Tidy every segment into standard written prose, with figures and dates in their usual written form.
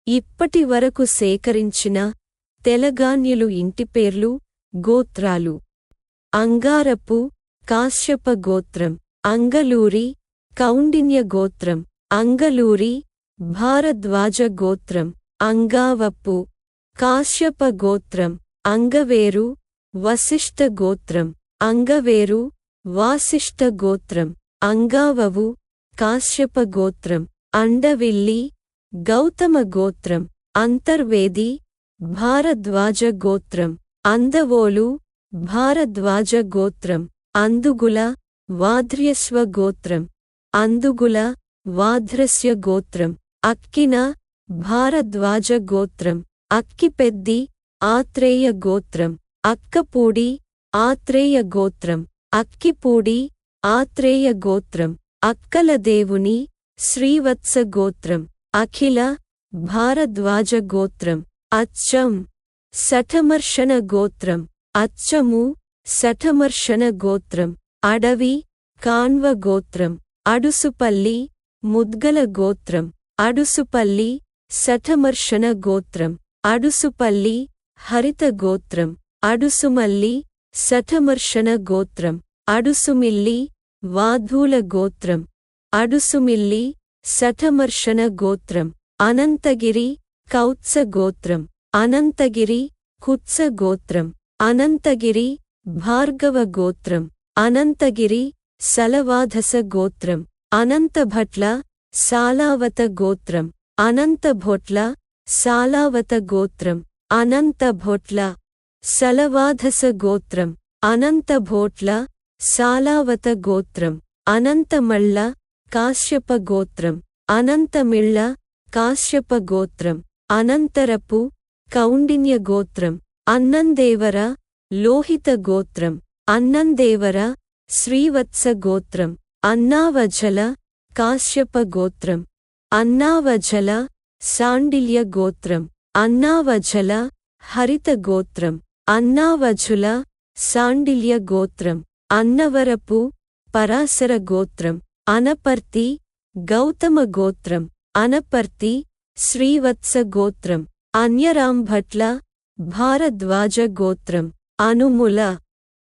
ఇప్పటి వరకు సేకరించిన తెలగాన్యులు ఇంటిపేర్లు, గోత్రాలు: అంగారపు, కాశ్యప గోత్రం. అంగలూరి, కౌండిన్య గోత్రం. అంగలూరి, భారద్వాజ గోత్రం. అంగావప్పు, కాశ్యప గోత్రం. అంగవేరు, వశిష్ఠ గోత్రం. అంగవేరు, వాసిష్ఠ గోత్రం. అంగావవు, కాశ్యప గోత్రం. అండవిల్లి, గౌతమ గోత్రం. అంతర్వేది, భారద్వాజ గోత్రం. అందవోలు, భారద్వాజ గోత్రం. అందుగుల, వాధ్ర్యస్వ గోత్రం. అందుగుల, వాధ్రస్య గోత్రం. అక్కిన, భారద్వాజ గోత్రం. అక్కిపెద్ది, ఆత్రేయ గోత్రం. అక్కపూడి, ఆత్రేయ గోత్రం. అక్కిపూడి, ఆత్రేయ గోత్రం. అక్కలదేవుని, శ్రీవత్స గోత్రం. అఖిల, భారద్వాజ గోత్రం. అచ్చం, శఠమర్షణ గోత్రం. అచ్చము, శఠమర్షణ గోత్రం. అడవి, కాన్వ గోత్రం. అడుసుపల్లి, ముద్గల గోత్రం. అడుసుపల్లి, శఠమర్షణ గోత్రం. అడుసుపల్లి, హరిత గోత్రం. అడుసుమల్లి, శఠమర్షణ గోత్రం. అడుసుమిల్లి, వాధూల గోత్రం. అడుసుమిల్లి, శఠమర్షణ గోత్రం. అనంతగిరి, కౌత్స గోత్రం. అనంతగిరి, కుత్స గోత్రం. అనంతగిరి, భార్గవ గోత్రం. అనంతగిరి, సలవాధస గోత్రం. అనంతభట్ల, సాలావత గోత్రం. అనంతభొట్ల, సాలావత గోత్రం. అనంతభొట్ల, సలవాధస గోత్రం. అనంతభోట్ల, సాలావత గోత్రం. అనంతమళ్ళ, కాశ్యప గోత్రం. అనంతమిళ్ళ, కాశ్యప గోత్రం. అనంతరపు, కౌండిన్య గోత్రం. అన్నందేవర, లోహిత గోత్రం. అన్నందేవర, శ్రీవత్స గోత్రం. అన్నావఝల, కాశ్యప గోత్రం. అన్నావఝల, శాండిల్య గోత్రం. అన్నావఝల, హరిత గోత్రం. అన్నావఝుల, శాండిల్య గోత్రం. అన్నవరపు, పరాశర గోత్రం. అనపర్తి, గౌతమ గోత్రం. అనపర్తి, శ్రీవత్స గోత్రం. అన్యరాంభట్ల, భారద్వాజ గోత్రం. అనుముల,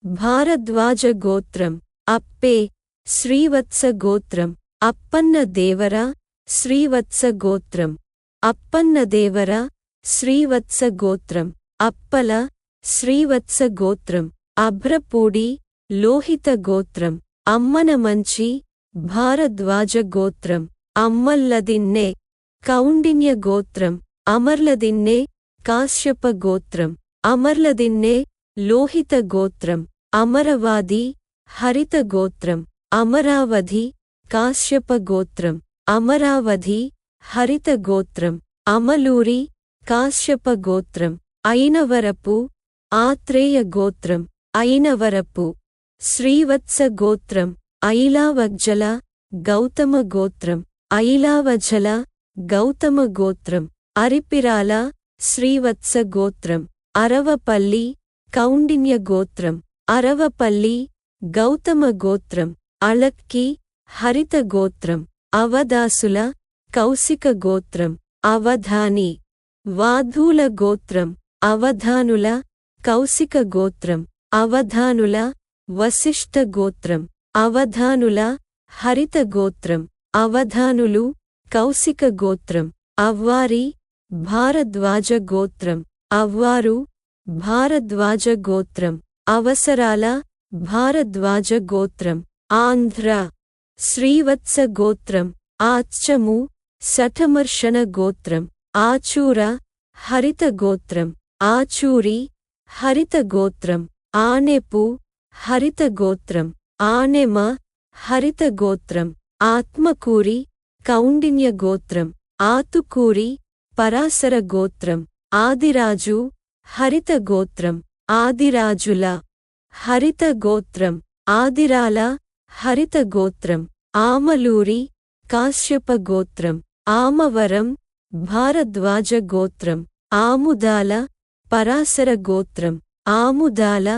భారద్వాజ గోత్రం. అప్పే, శ్రీవత్స గోత్రం. అప్పన్న దేవర, శ్రీవత్స గోత్రం. అప్పన్న దేవర, శ్రీవత్స గోత్రం. అప్పల, శ్రీవత్స గోత్రం. అభ్రపూడి, లోహిత గోత్రం. అమ్మనమంచి, భారద్వాజ గోత్రం. అమ్మల్లదిన్నె, కౌండిన్య గోత్రం. అమర్లదిన్నె, కాశ్యప గోత్రం. అమర్లదిన్నె, లోహిత గోత్రం. అమరవాది, హరిత గోత్రం. అమరావధి, కాశ్యప గోత్రం. అమరావధి, హరిత గోత్రం. అమలూరి, కాశ్యప గోత్రం. అయినవరపు, ఆత్రేయ గోత్రం. అయినవరపు, శ్రీవత్స గోత్రం. ఐలావగ్జల, గౌతమ గోత్రం. ఐలావఝల, గౌతమ గోత్రం. అరిపిరాల, శ్రీవత్స గోత్రం. అరవపల్లి, కౌండిన్య గోత్రం. అరవపల్లి, గౌతమ గోత్రం. అళక్కి, హరిత గోత్రం. అవదాసుల, కౌశిక గోత్రం. అవధాని, వాధూల గోత్రం. అవధానుల, కౌశిక గోత్రం. అవధానుల, వశిష్ఠ గోత్రం. అవధానుల, హరిత గోత్రం. అవధానులు, కౌశిక గోత్రం. అవ్వారి, భారద్వాజ గోత్రం. అవ్వారు, భారద్వాజ గోత్రం. అవసరాల, భారద్వాజ గోత్రం. ఆంధ్ర, శ్రీవత్స గోత్రం. ఆచ్చము, శఠమర్షణ గోత్రం. ఆచూర, హరిత గోత్రం. ఆచూరి, హరిత గోత్రం. ఆనెపు, హరిత గోత్రం. ఆనెమ, హరిత గోత్రం. ఆత్మకూరి, కౌండిన్య గోత్రం. ఆతుకూరి, పరాశర గోత్రం. ఆదిరాజు, హరిత గోత్రం. ఆదిరాజుల, హరిత గోత్రం. ఆదిరాల, హరిత గోత్రం. ఆమలూరి, కాశ్యప గోత్రం. ఆమవరం, భారద్వాజ గోత్రం. ఆముదాల, పరాశర గోత్రం. ఆముదాల,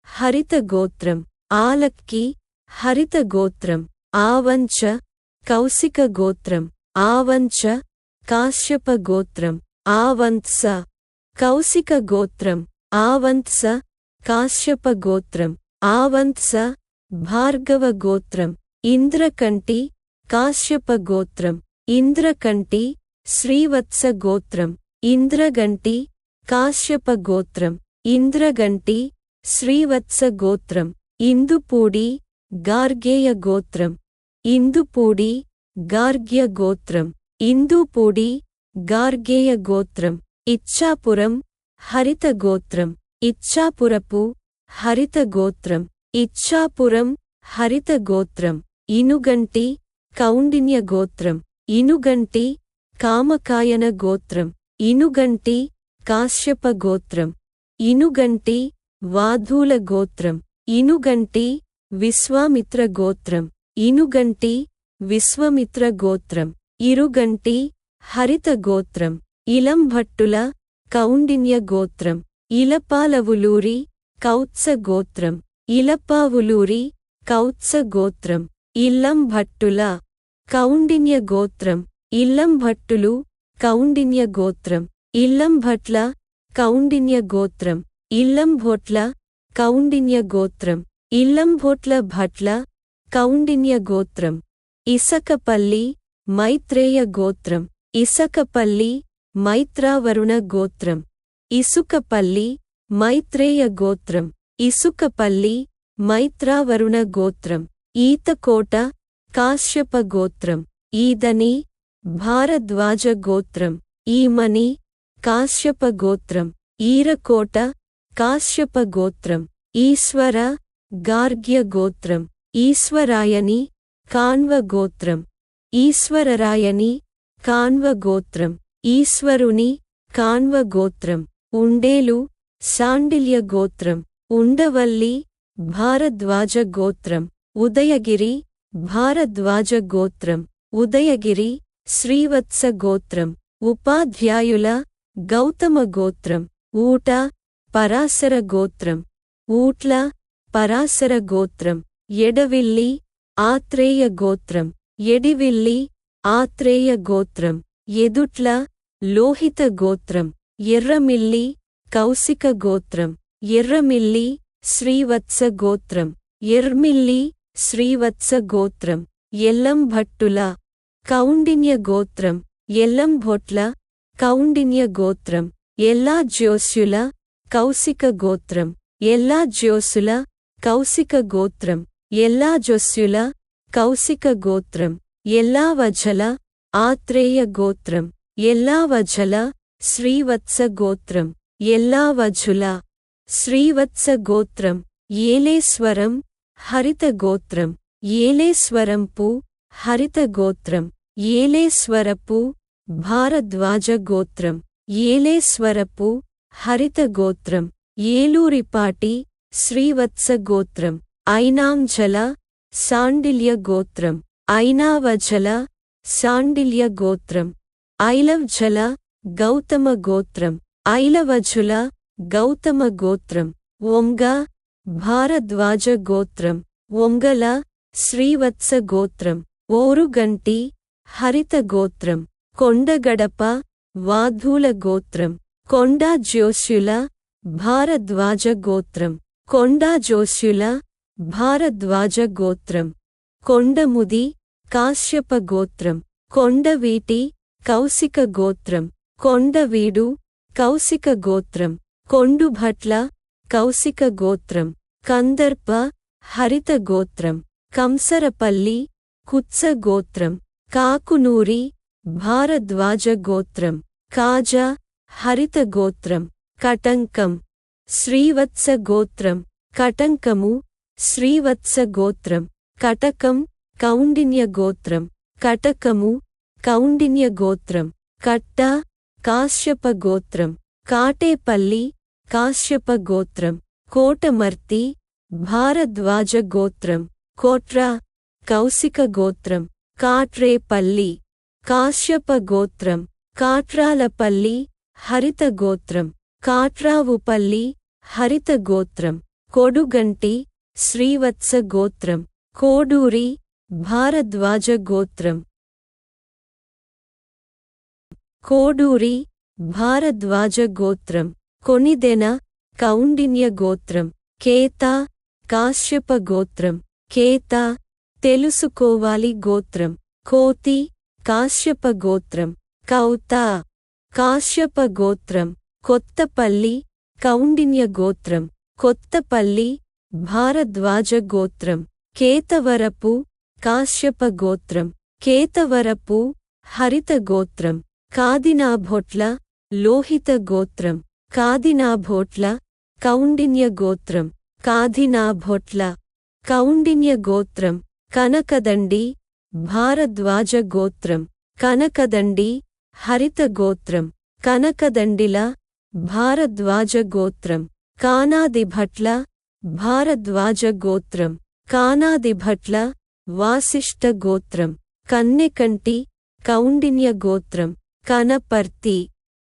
హరిత గోత్రం. ఆలక్కి, హరిత గోత్రం. ఆవంచ, కౌశిక గోత్రం. ఆవంచ, కాశ్యప గోత్రం. ఆవంత్స కౌశిక గోత్రం. ఆవంత్స కాశ్యప గోత్రం. ఆవంత్స భార్గవ గోత్రం. ఇంద్రకంటి కాశ్యప గోత్రం. ఇంద్రకంటి శ్రీవత్స గోత్రం. ఇంద్రగంటి కాశ్యప గోత్రం. ఇంద్రగంటి శ్రీవత్స గోత్రం. ఇందుపూడి గార్గేయ గోత్రం. ఇందుపూడి గార్గ్య గోత్రం. ఇందుపూడి గార్గేయ గోత్రం. ఇచ్ఛాపురం హరిత గోత్రం. ఇచ్ఛాపురపు హరిత గోత్రం. ఇచ్ఛాపురం హరిత గోత్రం. ఇనుగంటి కౌండిన్య గోత్రం. ఇనుగంటి కామకాయన గోత్రం. ఇనుగంటి కాశ్యప గోత్రం. ఇనుగంటి వాధూల గోత్రం. ఇనుగంటి విశ్వామిత్ర గోత్రం. ఇనుగంటి విశ్వమిత్ర గోత్రం. ఇరుగంటి హరిత గోత్రం. ఇలంభట్టుల కౌండిన్య గోత్రం. ఇలపాలవులూరి కౌత్స గోత్రం. ఇలపావులూరి కౌత్స గోత్రం. ఇల్లంభట్టుల కౌండిన్య గోత్రం. ఇల్లంభట్టులు కౌండిన్య గోత్రం. ఇల్లంభట్ల కౌండిన్య గోత్రం. ఇల్లంభొట్ల కౌండిన్య గోత్రం. ఇల్లంభొట్ల భట్ల కౌండిన్య గోత్రం. ఇసకపల్లి మైత్రేయ గోత్రం. ఇసకపల్లి మైత్రావరుణ గోత్రం. ఇసుకపల్లి మైత్రేయ గోత్రం. ఇసుకపల్లి మైత్రావరుణ గోత్రం. ఈతకోట కాశ్యప గోత్రం. ఈదని భారద్వాజ గోత్రం. ఈమని కాశ్యప గోత్రం. ఈరకోట కాశ్యప గోత్రం. ఈశ్వర గార్గ్య గోత్రం. ఈశ్వరాయని కాన్వ గోత్రం. ఈశ్వరరాయని కాన్వ గోత్రం. ఈశ్వరుని కాన్వ గోత్రం. ఉండేలు శాండిల్య గోత్రం. ఉండవల్లి భారద్వాజ గోత్రం. ఉదయగిరి భారద్వాజ గోత్రం. ఉదయగిరి శ్రీవత్స గోత్రం. ఉపాధ్యాయుల గౌతమ గోత్రం. ఊట పరాశర గోత్రం. ఊట్ల పరాశర గోత్రం. ఎడవిల్లి ఆత్రేయ గోత్రం. ఎడివిల్లి ఆత్రేయ గోత్రం. ఎదుట్ల లోహిత గోత్రం. ఎర్రమిల్లి కౌశిక గోత్రం. ఎర్రమిల్లి శ్రీవత్స గోత్రం. ఎర్మిల్లి శ్రీవత్స గోత్రం. ఎల్లంభట్టుల కౌండిన్య గోత్రం. ఎల్లంభొట్ల కౌండిన్య గోత్రం. ఎల్లాజ్యోస్యుల కౌశిక గోత్రం. ఎల్లాజ్యోసుల కౌశిక గోత్రం. ఎల్లాజొస్యుల కౌశిక గోత్రం. ఎల్లావఝల ఆత్రేయ గోత్రం. ఎల్లావఝల శ్రీవత్స గోత్రం. ఎల్లావఝుల శ్రీవత్స గోత్రం. ఏలేశ్వరం హరిత గోత్రం. ఏలేశ్వరంపు హరిత గోత్రం. ఏలేశ్వరపు భారద్వాజ గోత్రం. ఏలేశ్వరపు హరిత గోత్రం. ఏలూరిపాటి శ్రీవత్స గోత్రం. ఐనాంఝల శాండిల్య గోత్రం. ఐనావఝల శాండిల్య గోత్రం. ఐలవ్ఝల గౌతమ గోత్రం. ఐలవఝుల గౌతమ గోత్రం. ఒంగ భారద్వాజ గోత్రం. ఒంగల శ్రీవత్స గోత్రం. ఓరుగంటి హరిత గోత్రం. కొండగడప వాధూల గోత్రం. కొండాజ్యోస్యుల భారద్వాజ గోత్రం. కొండాజోస్యుల భారద్వాజ గోత్రం. కొండముది కాశ్యప గోత్రం. కొండవీటి కౌశిక గోత్రం. కొండవీడు కౌశిక గోత్రం. కొండుభట్ల కౌశిక గోత్రం. కందర్ప హరిత గోత్రం. కంసరపల్లి కుత్స గోత్రం. కాకునూరి భారద్వాజ గోత్రం. కాజ హరిత గోత్రం. కటంకం శ్రీవత్స గోత్రం. కటంకము శ్రీవత్స గోత్రం. కటకం కౌండిన్య గోత్రం. కటకము కౌండిన్య గోత్రం. కట్ట కాశ్యప గోత్రం. కాటేపల్లి కాశ్యప గోత్రం. కోటమర్తి భారద్వాజ గోత్రం. కోట్ర కౌశిక గోత్రం. కాట్రేపల్లి కాశ్యప గోత్రం. కాట్రాలపల్లి హరిత గోత్రం. కాట్రావుపల్లి హరిత గోత్రం. కొడుగంటి శ్రీవత్స గోత్రం. కోడూరి భారద్వాజ గోత్రం. కోడూరి భారద్వాజ గోత్రం. కొనిదెన కౌండిన్య గోత్రం. కేత కాశ్యప గోత్రం. కేత తెలుసుకోవాలి గోత్రం. కోతి కాశ్యప గోత్రం. కౌత కాశ్యప గోత్రం. కొత్తపల్లి కౌండిన్య గోత్రం. కొత్తపల్లి భారద్వాజ గోత్రం. కేతవరపు కాశ్యప గోత్రం. కేతవరపు హరిత గోత్రం. కాదినాభొట్ల లోహిత గోత్రం. కాదినాభొట్ల కౌండిన్య గోత్రం. కాదినాభొట్ల కౌండిన్య గోత్రం. కనకదండి భారద్వాజ గోత్రం. కనకదండి హరిత గోత్రం. కనకదండిల భారద్వాజ గోత్రం. కానాదిభట్ల భారద్వాజ గోత్రం. కానాదిభట్ల వాసిష్ఠ గోత్రం. కన్నెకంటి కౌండిన్య గోత్రం. కనపర్తి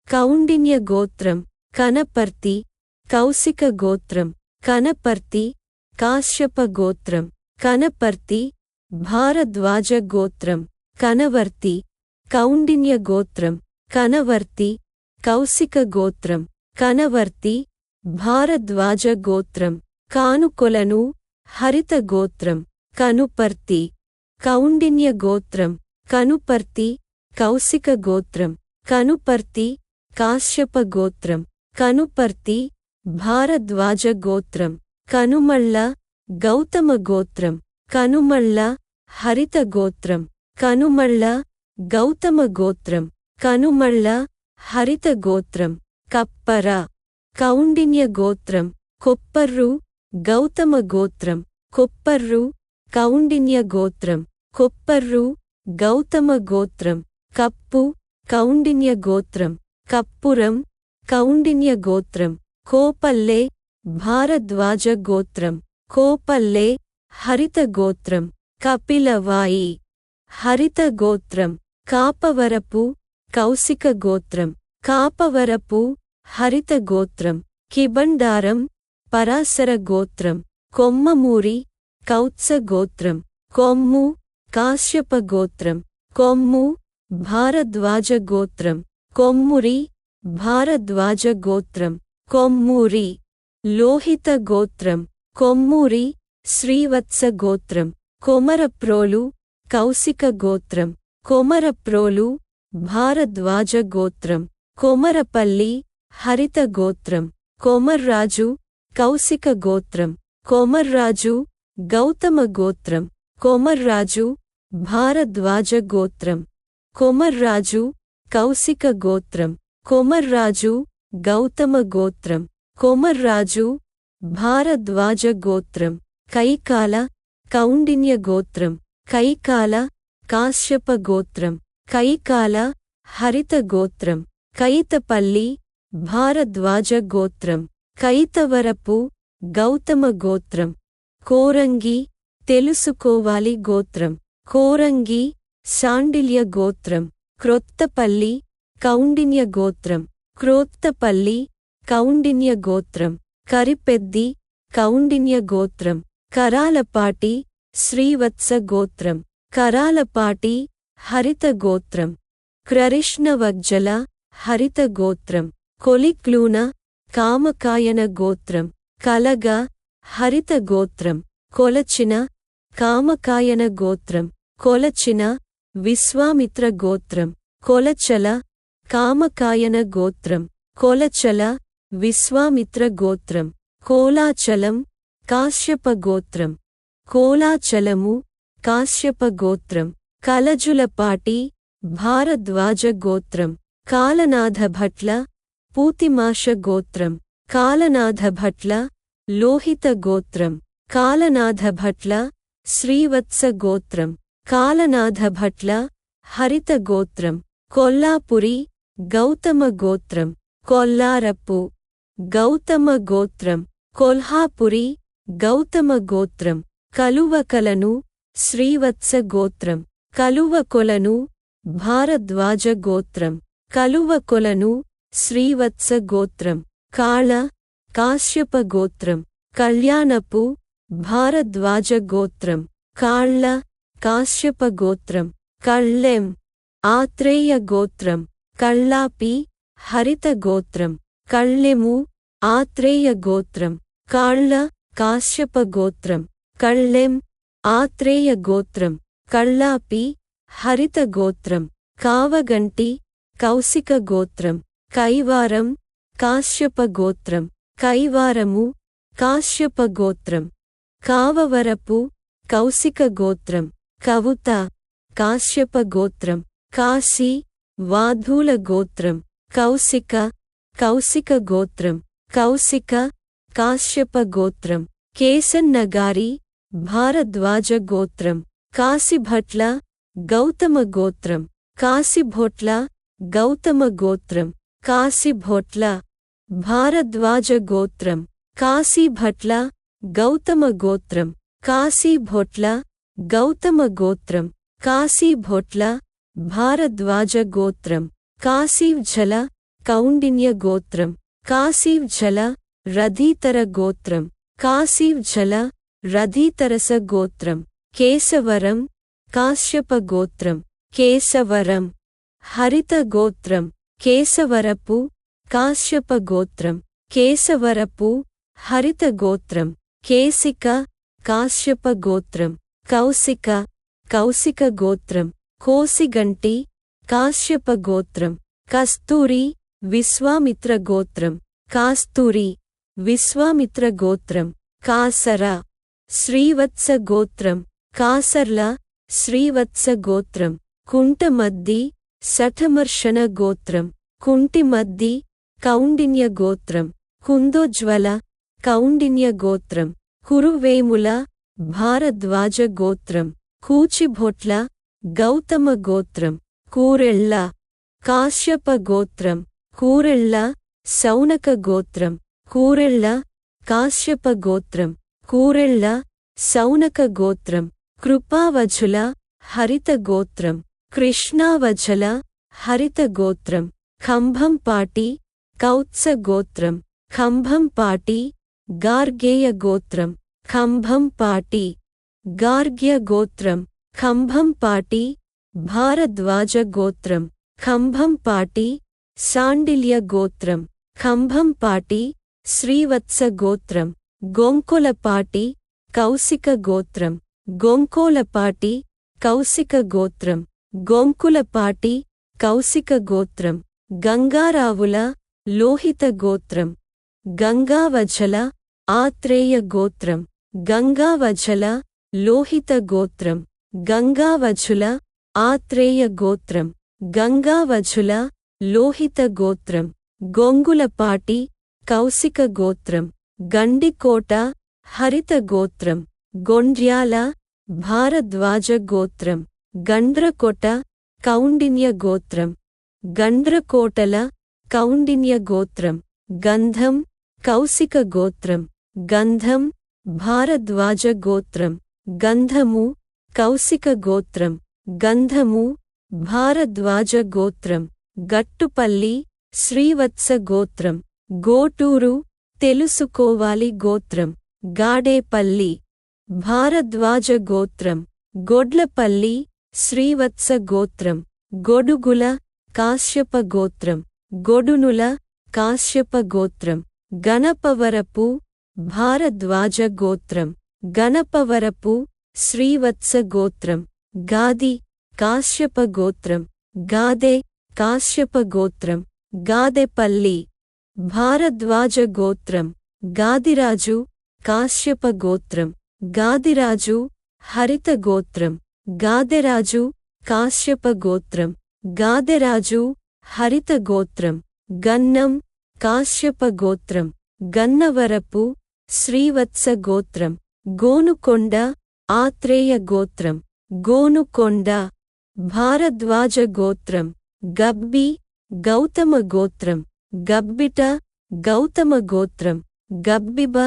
కౌండిన్య గోత్రం. కనపర్తి కౌశిక గోత్రం. కనపర్తి కాశ్యప గోత్రం. కనపర్తి భారద్వాజ గోత్రం. కనవర్తి కౌండిన్య గోత్రం. కనవర్తి కౌశిక గోత్రం. కనవర్తి భారద్వాజ గోత్రం. కానుకొలను హరిత గోత్రం. కనుపర్తి కౌండిన్య గోత్రం. కనుపర్తి కౌశిక గోత్రం. కనుపర్తి కాశ్యప గోత్రం. కనుపర్తి భారద్వాజ గోత్రం. కనుమళ్ళ గౌతమ గోత్రం. కనుమళ్ళ హరిత గోత్రం. కనుమళ్ళ గౌతమ గోత్రం. కనుమళ్ళ హరిత గోత్రం. కప్పర కౌండిన్య గోత్రం. కొప్పర్రు గౌతమ గోత్రం. కొప్పర్రు కౌండిన్య గోత్రం. కొప్పర్రు గౌతమ గోత్రం. కప్పు కౌండిన్య గోత్రం. కప్పురం కౌండిన్య గోత్రం. కోపల్లె భారద్వాజ గోత్రం. కోపల్లె హరిత గోత్రం. కపిలవాయి హరిత గోత్రం. కాపవరపు కౌశిక గోత్రం. కాపవరపు హరిత గోత్రం. కిబండారం పరాశర గోత్రం. కొమ్మమూరి కౌత్స గోత్రం. కొమ్ము కాశ్యప గోత్రం. కొమ్ము భారద్వాజ గోత్రం. కొమ్మురి భారద్వాజ గోత్రం. కొమ్మూరి లోహిత గోత్రం. కొమ్మూరి శ్రీవత్స గోత్రం. కొమరప్రోలు కౌశిక గోత్రం. కొమరప్రోలు భారద్వాజ గోత్రం. కొమరపల్లి హరిత గోత్రం. కొమర్రాజు కౌశిక గోత్రం. కొమర్రాజు గౌతమ గోత్రం. కొమర్రాజు భారద్వాజ గోత్రం. కొమర్రాజు కౌశిక గోత్రం. కొమర్రాజు గౌతమ గోత్రం. కొమర్రాజు భారద్వాజ గోత్రం. కైకాల కౌండిన్య గోత్రం. కైకాల కాశ్యప గోత్రం. కైకాల హరిత గోత్రం. కైతపల్లి భారద్వాజ గోత్రం. కైతవరపు గౌతమ గోత్రం. కోరంగి తెలుసుకోవాలి గోత్రం. కోరంగి శాండిల్య గోత్రం. క్రొత్తపల్లి కౌండిన్య గోత్రం. క్రోత్తపల్లి కౌండిన్య గోత్రం. కరిపెద్ది కౌండిన్య గోత్రం. కరాలపాటి శ్రీవత్స గోత్రం. కరాలపాటి హరిత గోత్రం. క్రరిష్ణవజ్జల హరిత గోత్రం. కొలిక్లూన కామకాయన గోత్రం. కలగ హరిత గోత్రం. కొలచిన కామకాయన గోత్రం. కొలచిన విశ్వామిత్ర గోత్రం. కొలచల కామకాయన గోత్రం. కొలచల విశ్వామిత్ర గోత్రం. కోలాచలం కాశ్యప గోత్రం. కోలాచలము కాశ్యప గోత్రం. కలజులపాటి భారద్వాజ గోత్రం. కాలనాథభట్ల పూతిమాష గోత్రం. కాలనాథభట్ల లోహిత గోత్రం. కాలనాథభట్ల శ్రీవత్స గోత్రం. కాలనాథభట్ల హరిత గోత్రం. కొల్లాపురి గౌతమ గోత్రం. కొల్లారపు గౌతమ గోత్రం. కొల్హాపురి గౌతమ గోత్రం. కలువకలను శ్రీవత్స గోత్రం. కలువకొలను భారద్వాజ గోత్రం. కలువకొలను శ్రీవత్స గోత్రం. కాళ కాశ్యప గోత్రం. కళ్యాణపు భారద్వాజ గోత్రం. కాళ్ళ కాశ్యప గోత్రం. కళ్ళెం ఆత్రేయ గోత్రం. కళ్ళాపి హరిత గోత్రం. కళ్ళెము ఆత్రేయ గోత్రం. కాళ్ళ కాశ్యప గోత్రం. కళ్ళెం ఆత్రేయ గోత్రం. కళ్ళాపి హరిత గోత్రం. కావగంటి కౌశిక గోత్రం. కైవారం కాశ్యప గోత్రం. కైవారము కాశ్యప గోత్రం. కావవరపు కౌశిక గోత్రం. కవుత కాశ్యప గోత్రం. కాశీ వాధూల గోత్రం. కౌశిక కౌశిక గోత్రం. కౌశిక కాశ్యప గోత్రం. కేసన్నగారి భారద్వాజ గోత్రం. కాశిభట్ల గౌతమ గోత్రం. కాశిభొట్ల గౌతమ గోత్రం. కాశిభొట్ల భారద్వాజ గోత్రం. కాశీభట్ల గౌతమ గోత్రం. కాశీభొట్ల గౌతమ గోత్రం. కాశీభొట్ల భారద్వాజ గోత్రం. కాశీవ్ఝల కౌండిన్య గోత్రం. కాశీవ్ఝల రథీతర గోత్రం. కాశీవ్ఝల రథీతరస గోత్రం. కేశవరం కాశ్యప గోత్రం. కేశవరం హరిత గోత్రం. కేశవరపు కాశ్యప గోత్రం. కేశవరపు హరిత గోత్రం. కేశిక కాశ్యప గోత్రం. కౌశిక కౌశిక గోత్రం. కోసిగంటి కాశ్యప గోత్రం. కస్తూరి విశ్వామిత్ర గోత్రం. కాస్తూరి విశ్వామిత్ర గోత్రం. కాసర శ్రీవత్స గోత్రం. కాసర్ల శ్రీవత్స గోత్రం. కుంటమద్ది శఠమర్షణ గోత్రం. కుంటిమద్ది కౌండిన్య గోత్రం. కుందోజ్వల కౌండిన్య గోత్రం. కురువేముల భారద్వాజ గోత్రం. కూచిభొట్ల గౌతమ గోత్రం. కూరెళ్ళ కాశ్యప గోత్రం. కూరెళ్ళ శౌనక గోత్రం. కూరెళ్ళ కాశ్యప గోత్రం. కూరెళ్ళ శౌనక గోత్రం. కృపావఝుల హరిత గోత్రం. కృష్ణావఝల హరిత గోత్రం. ఖంభంపాటి కౌత్స గోత్రం. ఖంభంపాటి గార్గేయ గోత్రం. ఖంభంపాటి గార్గ్య గోత్రం. ఖంభంపాటి భారద్వాజ గోత్రం. ఖంభంపాటి శాండిల్య గోత్రం. ఖంభంపాటి శ్రీవత్స గోత్రం. గొంకొలపాటి కౌశిక గోత్రం. గొంకోలపాటి కౌశిక గోత్రం. గొంకులపాటి కౌశిక గోత్రం. గంగారావుల లోహిత గోత్రం. గంగావఝల ఆత్రేయ గోత్రం. గంగావఝల లోహిత గోత్రం. గంగావఝుల ఆత్రేయ గోత్రం. గంగావఝుల లోహిత గోత్రం. గొంగులపాటి కౌశిక గోత్రం. గండికోట హరిత గోత్రం. గొండ్యాల భారద్వాజ గోత్రం. గండ్రకొట కౌండిన్య గోత్రం. గండ్రకోటల కౌండిన్య గోత్రం. గంధం కౌశిక గోత్రం. గంధం భారద్వాజ గోత్రం. గంధము కౌశిక గోత్రం. గంధము భారద్వాజ గోత్రం. గట్టుపల్లి శ్రీవత్స గోత్రం. గోటూరు తెలుసుకోవాలి గోత్రం. గాడేపల్లి భారద్వాజ గోత్రం. గొడ్లపల్లి శ్రీవత్స గోత్రం. గొడుగుల కాశ్యప గోత్రం. గొడునుల కాశ్యప గోత్రం. గణపవరపు భారద్వాజ గోత్రం. గణపవరపు శ్రీవత్స గోత్రం. గాది కాశ్యప గోత్రం. గాదే కాశ్యప గోత్రం. గాదెపల్లి భారద్వాజ గోత్రం. గాదిరాజు కాశ్యప గోత్రం. గాదిరాజు హరిత గోత్రం. గాదెరాజు కాశ్యప గోత్రం. గాదెరాజు హరిత గోత్రం. గన్నం కాశ్యప గోత్రం. గన్నవరపు శ్రీవత్స గోత్రం. గోనుకొండ ఆత్రేయ గోత్రం. గోనుకొండ భారద్వాజ గోత్రం. గబ్బి గౌతమ గోత్రం. గబ్బిట గౌతమ గోత్రం. గబ్బిబ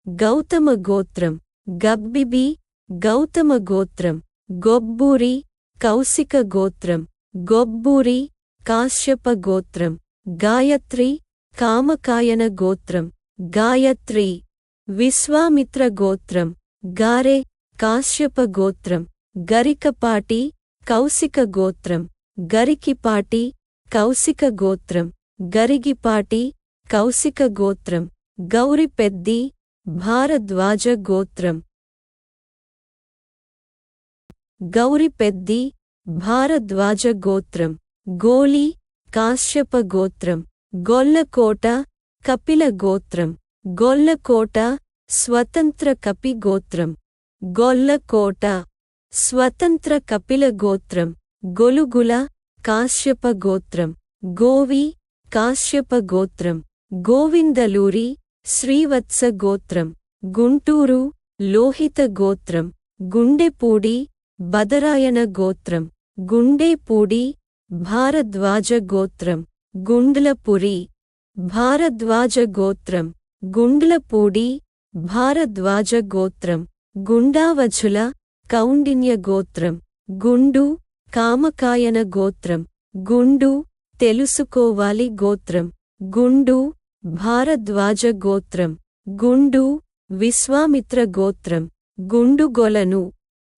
గౌతమ గోత్రం. గబ్బిబి గౌతమ గోత్రం. గొబ్బూరి కౌశిక గోత్రం. గొబ్బూరి కాశ్యప గోత్రం. గాయత్రి కామకాయన గోత్రం. గాయత్రి విశ్వామిత్ర గోత్రం. గారే కాశ్యప గోత్రం. గరికపాటి కౌశిక గోత్రం. గరికిపాటి కౌశిక గోత్రం. గరిగిపాటి కౌశిక గోత్రం. గౌరిపెద్ది భారద్వాజ గోత్రం. గౌరిపెద్ది భారద్వాజ గోత్రం. గోలి కాశ్యప గోత్రం. గొల్లకోట కపిల గోత్రం. గొల్లకోట స్వతంత్ర కపి గోత్రం. గొల్లకోట స్వతంత్ర కపిల గోత్రం. గొలుగుల కాశ్యప గోత్రం. గోవి కాశ్యప గోత్రం. గోవిందలూరి శ్రీవత్స గోత్రం. గుంటూరు లోహిత గోత్రం. గుండెపూడి బదరాయన గోత్రం. గుండేపూడి భారద్వాజ గోత్రం. గుండ్లపురి భారద్వాజ గోత్రం. గుండ్లపూడి భారద్వాజ గోత్రం. గుండావఝుల కౌండిన్య గోత్రం. గుండు కామకాయన గోత్రం. గుండు తెలుసుకోవాలి గోత్రం. గుండు భారద్వాజ గోత్రం. గుండు విశ్వామిత్ర గోత్రం. గుండుగొలను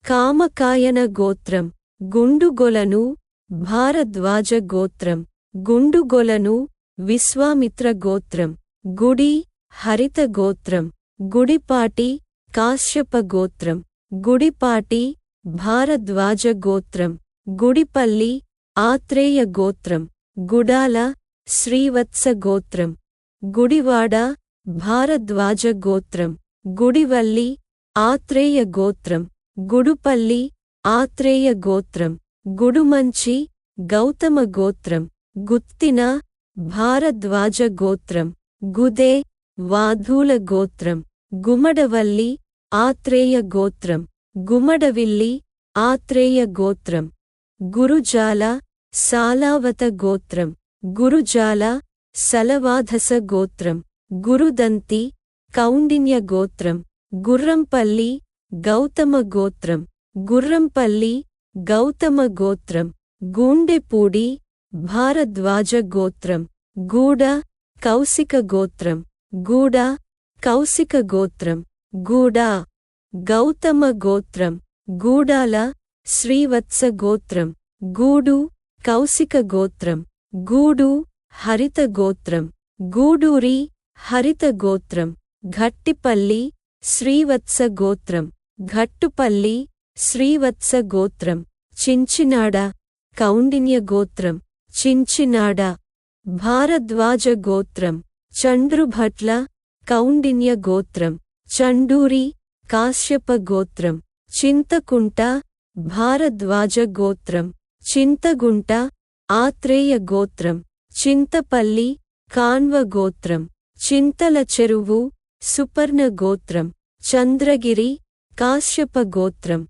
కామకాయన గోత్రం. గుండుగొలను భారద్వాజ గోత్రం. గుండుగొలను విశ్వామిత్ర గోత్రం. గుడి హరిత గోత్రం. గుడిపాటి కాశ్యప గోత్రం. గుడిపాటి భారద్వాజ గోత్రం. గుడిపల్లి ఆత్రేయ గోత్రం. గుడాల శ్రీవత్స గోత్రం. గుడివాడ భారద్వాజ గోత్రం. గుడివల్లి ఆత్రేయ గోత్రం. గుడుపల్లి ఆత్రేయ గోత్రం. గుడుమంచి గౌతమ గోత్రం. గుత్తిన భారద్వాజ గోత్రం. గుదే వాధూల గోత్రం. గుమడవల్లి ఆత్రేయ గోత్రం. గుమడవిల్లి ఆత్రేయ గోత్రం. గురుజాల సాలావత గోత్రం. గురుజాల సలవాధస గోత్రం. గురుదంతి కౌండిన్య గోత్రం. గుర్రంపల్లి గౌతమ గోత్రం. గుర్రంపల్లి గౌతమ గోత్రం. గూండెపూడి భారద్వాజ గోత్రం. గూడ కౌశిక గోత్రం. గూడ కౌశిక గోత్రం. గూడా గౌతమ గోత్రం. గూడాల శ్రీవత్స గోత్రం. గూడు కౌశిక గోత్రం. గూడు హరిత గోత్రం. గూడూరి హరిత గోత్రం. ఘట్టిపల్లి శ్రీవత్స గోత్రం. ఘట్టుపల్లి శ్రీవత్స గోత్రం. చించినాడ కౌండిన్య గోత్రం. చించినాడ భారద్వాజ గోత్రం. చండ్రుభట్ల కౌండిన్య గోత్రం. చండూరి కాశ్యప గోత్రం. చింతకుంట భారద్వాజ గోత్రం. చింతగుంట ఆత్రేయ గోత్రం. చింతపల్లి కాన్వ గోత్రం. చింతల చెరువు సుపర్ణ గోత్రం. చంద్రగిరి కాశ్యప గోత్రం.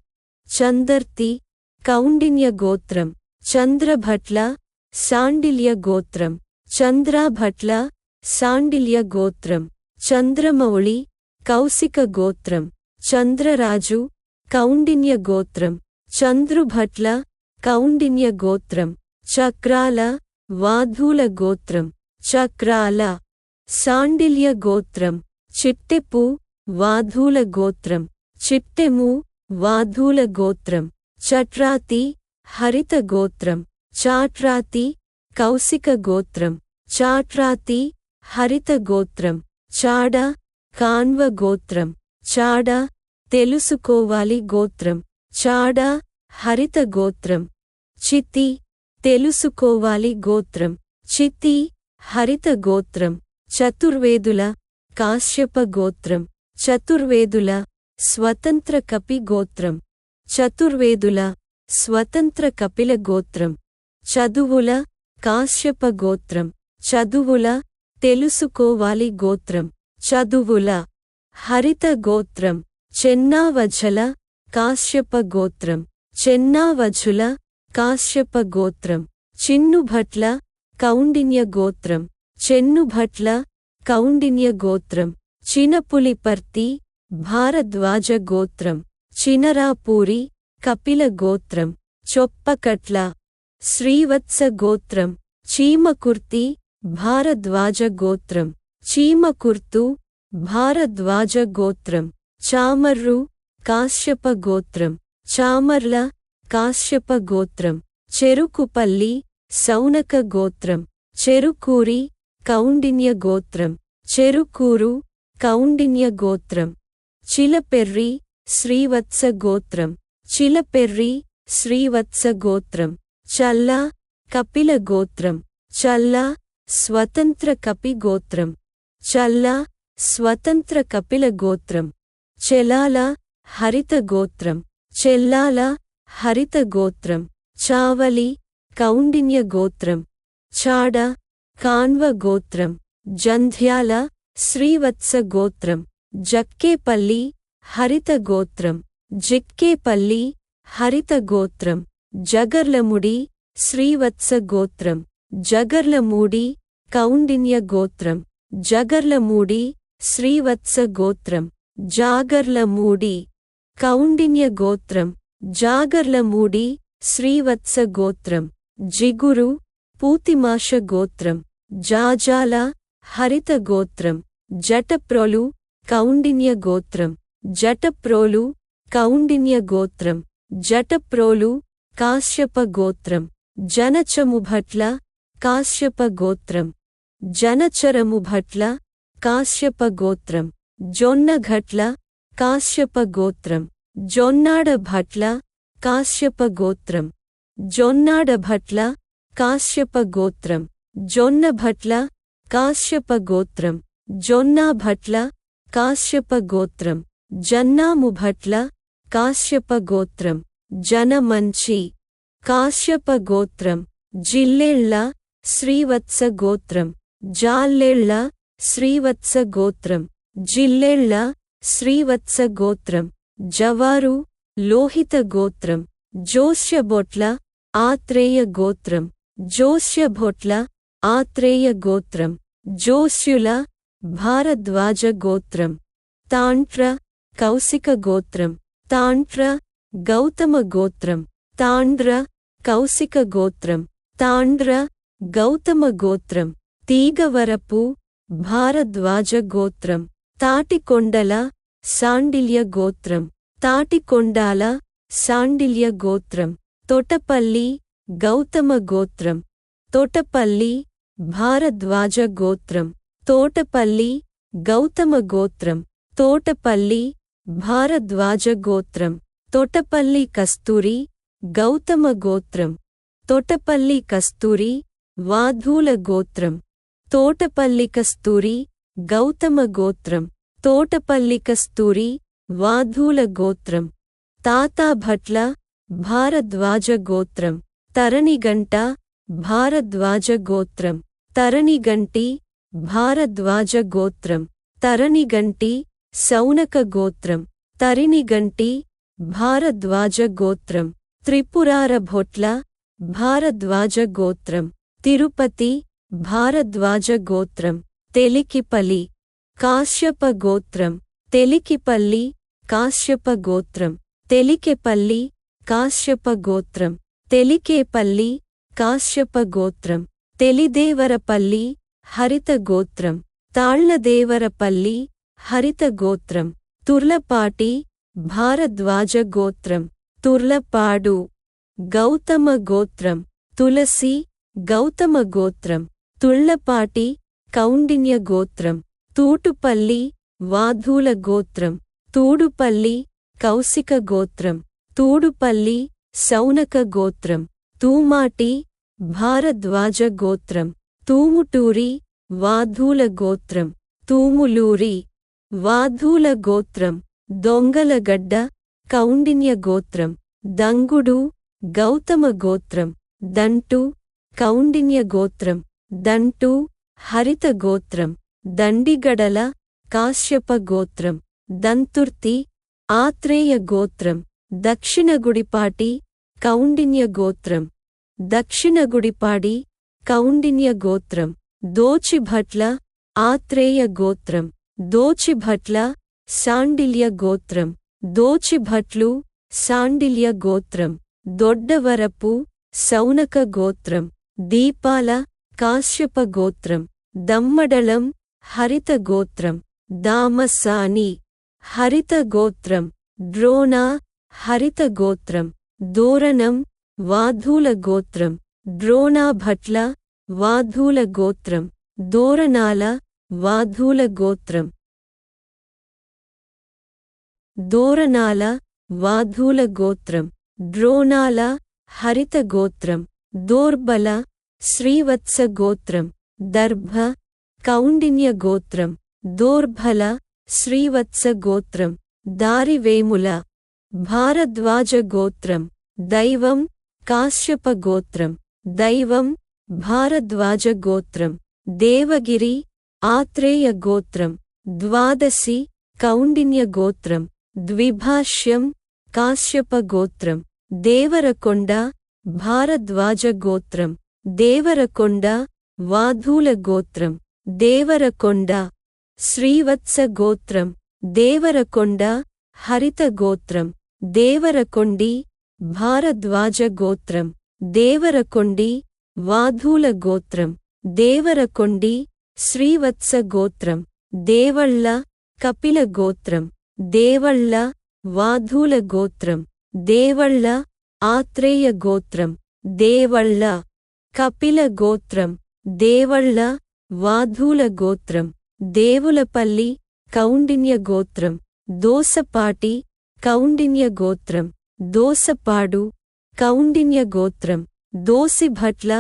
చందర్తి కౌండిన్య గోత్రం. చంద్రభట్ల శాండిల్య గోత్రం. చంద్రాభట్ల శాండిల్య గోత్రం. చంద్రమౌళి కౌశిక గోత్రం. చంద్రరాజు కౌండిన్య గోత్రం. చంద్రుభట్ల కౌండిన్య గోత్రం. చక్రాల వాధూల గోత్రం. చక్రాల శాండిల్య గోత్రం. చిట్టెపు వాధూల గోత్రం. చిట్టెము వాధూల గోత్రం. చట్రాతి హరిత గోత్రం. చాట్రాతి కౌశిక గోత్రం. చాట్రాతి హరిత గోత్రం. చాడ కాన్వ గోత్రం. చాడ తెలుసుకోవాలి గోత్రం. చాడ హరిత గోత్రం. చితి తెలుసుకోవాలి గోత్రం. చితి హరిత గోత్రం. చతుర్వేదుల కాశ్యప గోత్రం. చతుర్వేదుల స్వతంత్ర కపి గోత్రం. చతుర్వేదుల స్వతంత్ర కపిల గోత్రం. చదువుల కాశ్యప గోత్రం. చదువుల తెలుసుకోవాలి గోత్రం. చదువుల హరిత గోత్రం. చెన్నావఝల కాశ్యప గోత్రం. చెన్నావఝుల కాశ్యప గోత్రం. చిన్నుభట్ల కౌండిన్య గోత్రం. చెన్నుభట్ల కౌండిన్య గోత్రం. చినపులిపర్తి భారద్వాజ గోత్రం. చినరాపూరి కపిల గోత్రం. చొప్పకట్ల శ్రీవత్స గోత్రం. చీమకుర్తి భారద్వాజ గోత్రం. చీమకుర్తు భారద్వాజ గోత్రం. చామర్రు కాశ్యప గోత్రం. చామర్ల కాశ్యప గోత్రం. చెరుకుపల్లి సౌనక గోత్రం. చెరుకూరి కౌండిన్య గోత్రం చెరుకూరు కౌండిన్య గోత్రం. చిలపెర్రి శ్రీవత్స గోత్రం చిలపెర్రి శ్రీవత్స గోత్రం. చల్ల కపిల గోత్రం చల్ల స్వతంత్ర కపి గోత్రం చల్ల స్వతంత్ర కపిల గోత్రం. చెలాల హరిత గోత్రం చెల్లాల హరిత గోత్రం. చావలి కౌండిన్య గోత్రం చాడ కాన్వ గోత్రం. జంధ్యాల శ్రీవత్స గోత్రం. జక్కేపల్లి హరిత గోత్రం జిక్కేపల్లి హరిత గోత్రం. జగర్లముడి శ్రీవత్స గోత్రం జగర్లమూడి కౌండిన్య గోత్రం జగర్లమూడి శ్రీవత్స గోత్రం. జాగర్లమూడి కౌండిన్య గోత్రం జాగర్లమూడి శ్రీవత్స గోత్రం. జిగురు పూతిమాష గోత్రం జాజాల హరిత గోత్రం. జటప్రోలు కౌండిన్య గోత్రం జటప్రోలు కౌండిన్య గోత్రం. జటప్రోలు కాశ్యప గోత్రం. జనచముభట్ల కాశ్యప గోత్రం జనచరముభట్ల కాశ్యప గోత్రం. జొన్నఘట్ల కాశ్యప గోత్రం జొన్నాడభట్ల కాశ్యప గోత్రం జొన్నాడభట్ల కాశ్యప గోత్రం. జొన్నభట్ల కాశ్యప గోత్రం జొన్నాభట్ల కాశ్యప గోత్రం. జన్నాముభట్ల కాశ్యప గోత్రం జనమంచి కాశ్యప గోత్రం. జిల్లెళ్ళ శ్రీవత్స గోత్రం జాల్లెళ్ళ శ్రీవత్స గోత్రం జిల్లెళ్ళ శ్రీవత్స గోత్రం. జవారు లోహిత గోత్రం. జోస్యబొట్ల ఆత్రేయ గోత్రం జోస్యభొట్ల ఆత్రేయ గోత్రం. జోస్యుల భారద్వాజ గోత్రం. తాంట్ర కౌశిక గోత్రం తాంట్ర గౌతమ గోత్రం. తాండ్ర కౌశిక గోత్రం తాండ్ర గౌతమ గోత్రం. తీగవరపు భారద్వాజ గోత్రం. తాటికొండల శాండిల్య గోత్రం తాటికొండాల శాండిల్య గోత్రం. తొటపల్లి గౌతమ గోత్రం తొటపల్లి భారద్వాజ గోత్రం. తోటపల్లి గౌతమ గోత్రం తోటపల్లి భారద్వాజ గోత్రం. తొటపల్లి కస్తూరి గౌతమ గోత్రం తొటపల్లి కస్తూరి వాధూల గోత్రం. తోటపల్లి కస్తూరి గౌతమ గోత్రం తోటపల్లి కస్తూరి వాధూల గోత్రం. తాతాభట్ల భారద్వాజ గోత్రం. తరణిగంట భారద్వాజ గోత్రం తరణిగంటి భారద్వాజ గోత్రం. తరణిగంటి సౌనక గోత్రం తరిణిగంటి భారద్వాజ గోత్రం. త్రిపురారభొట్ల భారద్వాజ గోత్రం. తిరుపతి భారద్వాజ గోత్రం. తెలికిపలి కాశ్యప గోత్రం తెలికిపల్లి కాశ్యప గోత్రం. తెలికెపల్లి కాశ్యప గోత్రం. తెలికేపల్లి కాశ్యప గోత్రం. తెలిదేవరపల్లి హరిత గోత్రం. తాళ్లదేవరపల్లి హరిత గోత్రం. తుర్లపాటి భారద్వాజ గోత్రం. తుర్లపాడు గౌతమ గోత్రం. తులసి గౌతమ గోత్రం. తుళ్లపాటి కౌండిన్య గోత్రం. తూటుపల్లి వాధూల గోత్రం. తూడుపల్లి కౌశిక గోత్రం. తూడుపల్లి సౌనక గోత్రం. తూమాటి భారద్వాజ గోత్రం. తూముటూరి వాధూల గోత్రం. తూములూరి వాధూల గోత్రం. దొంగలగడ్డ కౌండిన్య గోత్రం. దంగుడు గౌతమ గోత్రం. దంటు కౌండిన్య గోత్రం. దంటు హరిత గోత్రం. దండిగడల కాశ్యప గోత్రం. దంతుర్తి ఆత్రేయ గోత్రం. దక్షిణగుడిపాటి కౌండిన్య గోత్రం. దక్షిణగుడిపాడి కౌండిన్య గోత్రం. దోచిభట్ల ఆత్రేయ గోత్రం. దోచిభట్ల శాండిల్య గోత్రం. దోచిభట్లు శాండిల్య గోత్రం. దొడ్డవరపు సౌనక గోత్రం. దీపాల కాశ్యప గోత్రం. దమ్మడలం హరిత గోత్రం. దామసాని హరిత గోత్రం. ద్రోణ హరిత గోత్రం. దోరణం వాధూల గోత్రం. ద్రోణాభట్ల వాధూల గోత్రం దోరణాల వాధూల గోత్రం దోరణాల వాధూల గోత్రం ద్రోణాల హరిత గోత్రం దోర్బల శ్రీవత్స గోత్రం దర్భ కౌండిన్య గోత్రం దోర్బల శ్రీవత్స గోత్రం దారివేముల భారద్వాజ గోత్రం దైవం కాశ్యప గోత్రం దైవం భారద్వాజ గోత్రం దేవగిరి ఆత్రేయ గోత్రం ద్వాదశి కౌండిన్య గోత్రం ద్విభాష్యం కాశ్యప గోత్రం దేవరకొండ భారద్వాజ గోత్రం దేవరకొండ వాధూల గోత్రం దేవరకొండ శ్రీవత్స గోత్రం దేవరకొండ హరిత గోత్రం దేవరకొండి భారద్వాజ గోత్రం దేవరకొండి వాధూల గోత్రం దేవరకొండి శ్రీవత్స గోత్రం దేవళ్ళ కపిల గోత్రం దేవళ్ళ వాధూల గోత్రం దేవళ్ళ ఆత్రేయ గోత్రం దేవళ్ళ కపిల గోత్రం దేవళ్ళ వాధూల గోత్రం దేవులపల్లి కౌండిన్య గోత్రం దోసపాటి కౌండిన్య గోత్రం దోసపాడు కౌండిన్య గోత్రం దోసిభట్ల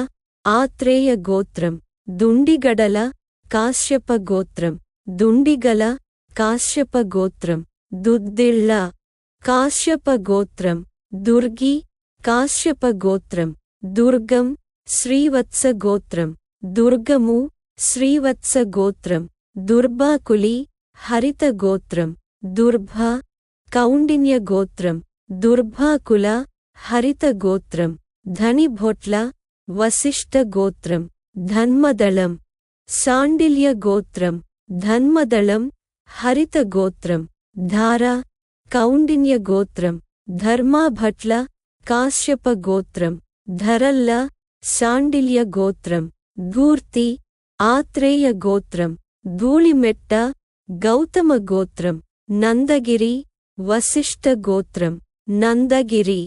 ఆత్రేయ గోత్రం దుండిగడల కాశ్యప గోత్రం దుండిగల కాశ్యప గోత్రం దుద్దిళ్ళ కాశ్యప గోత్రం దుర్గి కాశ్యప గోత్రం దుర్గం శ్రీవత్స గోత్రం దుర్గము శ్రీవత్స గోత్రం దుర్బాకులి హరిత గోత్రం దుర్భ కౌండిన్య గోత్రం దుర్భాకుల హరిత గోత్రం ధనిభొట్ల వశిష్ఠ గోత్రం ధన్మదళం శాండిల్య గోత్రం ధన్మదళం హరిత గోత్రం ధార కౌండిన్య గోత్రం ధర్మాభట్ల కాశ్యప గోత్రం ధరల్ల శాండిల్య గోత్రం ధూర్తి ఆత్రేయ గోత్రం ధూళిమెట్ట గౌతమ గోత్రం నందగిరి వశిష్ఠ గోత్రం నందగిరి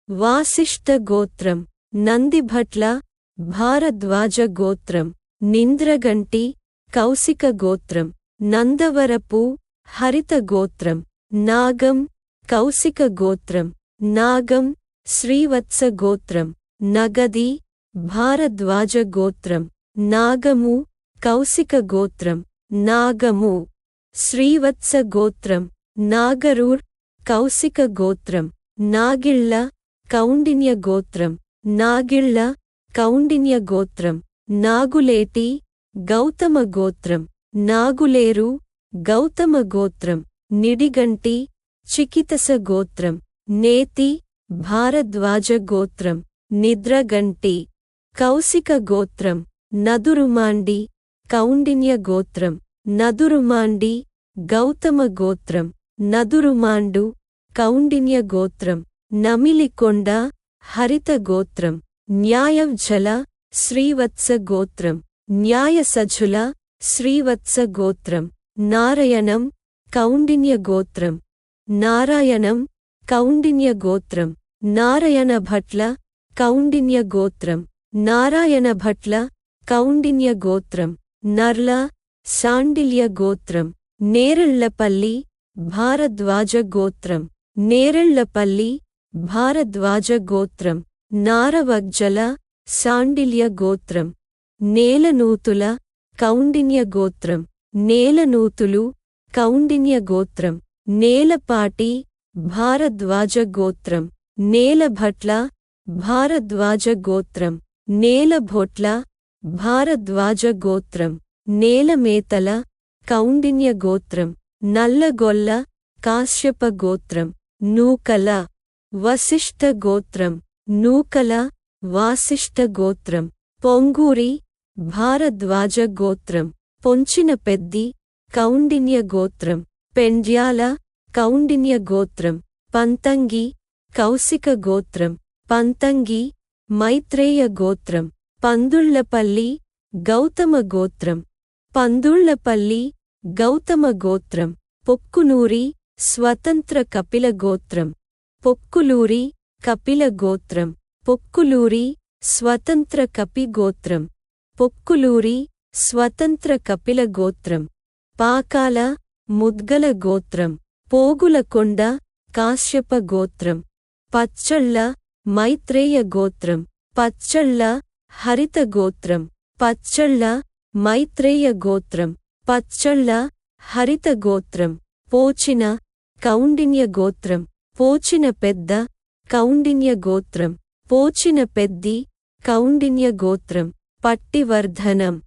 వాసిష్ఠ గోత్రం నందిభట్ల భారద్వాజ గోత్రం నింద్రగంటి కౌశిక గోత్రం నందవరపు హరిత గోత్రం నాగం కౌశిక గోత్రం నాగం శ్రీవత్స గోత్రం నగది భారద్వాజ గోత్రం నాగము కౌశిక గోత్రం నాగము శ్రీవత్స గోత్రం నాగరూర్ కౌశిక గోత్రం నాగిళ్ళ కౌండిన్య గోత్రం నాగిళ్ళ కౌండిన్య గోత్రం నాగులేటి గౌతమ గోత్రం నాగులేరు గౌతమ గోత్రం నిడిగంటి చికితస గోత్రం నేతి భారద్వాజ గోత్రం నిద్రగంటి కౌశిక గోత్రం నదురుమాండి కౌండిన్య గోత్రం నదురుమాండి గౌతమ గోత్రం నదురుమాండు కౌండిన్య గోత్రం నమిలికొండ హరిత గోత్రం న్యాయవ్జల శ్రీవత్స గోత్రం న్యాయసజుల శ్రీవత్స గోత్రం నారయణం కౌండిన్య గోత్రం నారాయణం కౌండిన్య గోత్రం నారాయణ భట్ల కౌండిన్య గోత్రం నారాయణ భట్ల కౌండిన్య గోత్రం నర్ల శాండిల్య గోత్రం నేరెళ్లపల్లి భారద్వాజ గోత్రం నేరెళ్లపల్లి భారద్వాజ గోత్రం నారవగ్జల శాండిల్య గోత్రం నేలనూతుల కౌండిన్య గోత్రం నేలనూతులు కౌండిన్య గోత్రం నేలపాటి భారద్వాజ గోత్రం నేలభట్ల భారద్వాజ గోత్రం నేలభొట్ల భారద్వాజ గోత్రం నేలమేతల కౌండిన్య గోత్రం నల్లగొల్ల కాశ్యప గోత్రం నూకల వశిష్ఠ గోత్రం నూకల వాసిష్ఠ గోత్రం పొంగూరి భారద్వాజ గోత్రం పొంచినపెద్ది కౌండిన్య గోత్రం పెండ్యాల కౌండిన్య గోత్రం పంతంగి కౌశిక గోత్రం పంతంగి మైత్రేయ గోత్రం పందుళ్లపల్లి గౌతమ గోత్రం పందుళ్లపల్లి గౌతమ గోత్రం పొక్కునూరి స్వతంత్ర కపిల గోత్రం పొక్కులూరి కపిల గోత్రం పొక్కులూరి స్వతంత్ర కపి గోత్రం పొక్కులూరి స్వతంత్ర కపిల గోత్రం. పాకాల ముద్గల గోత్రం. పోగులకొండ కాశ్యప గోత్రం. పచ్చళ్ళ మైత్రేయ గోత్రం. పచ్చళ్ళ హరిత గోత్రం. పచ్చళ్ళ మైత్రేయ గోత్రం. పచ్చళ్ళ హరిత గోత్రం. పోచిన కౌండిన్య గోత్రం. పోచిన పెద్ద కౌండిన్య గోత్రం. పోచిన పెద్ది కౌండిన్య గోత్రం. పట్టివర్ధనం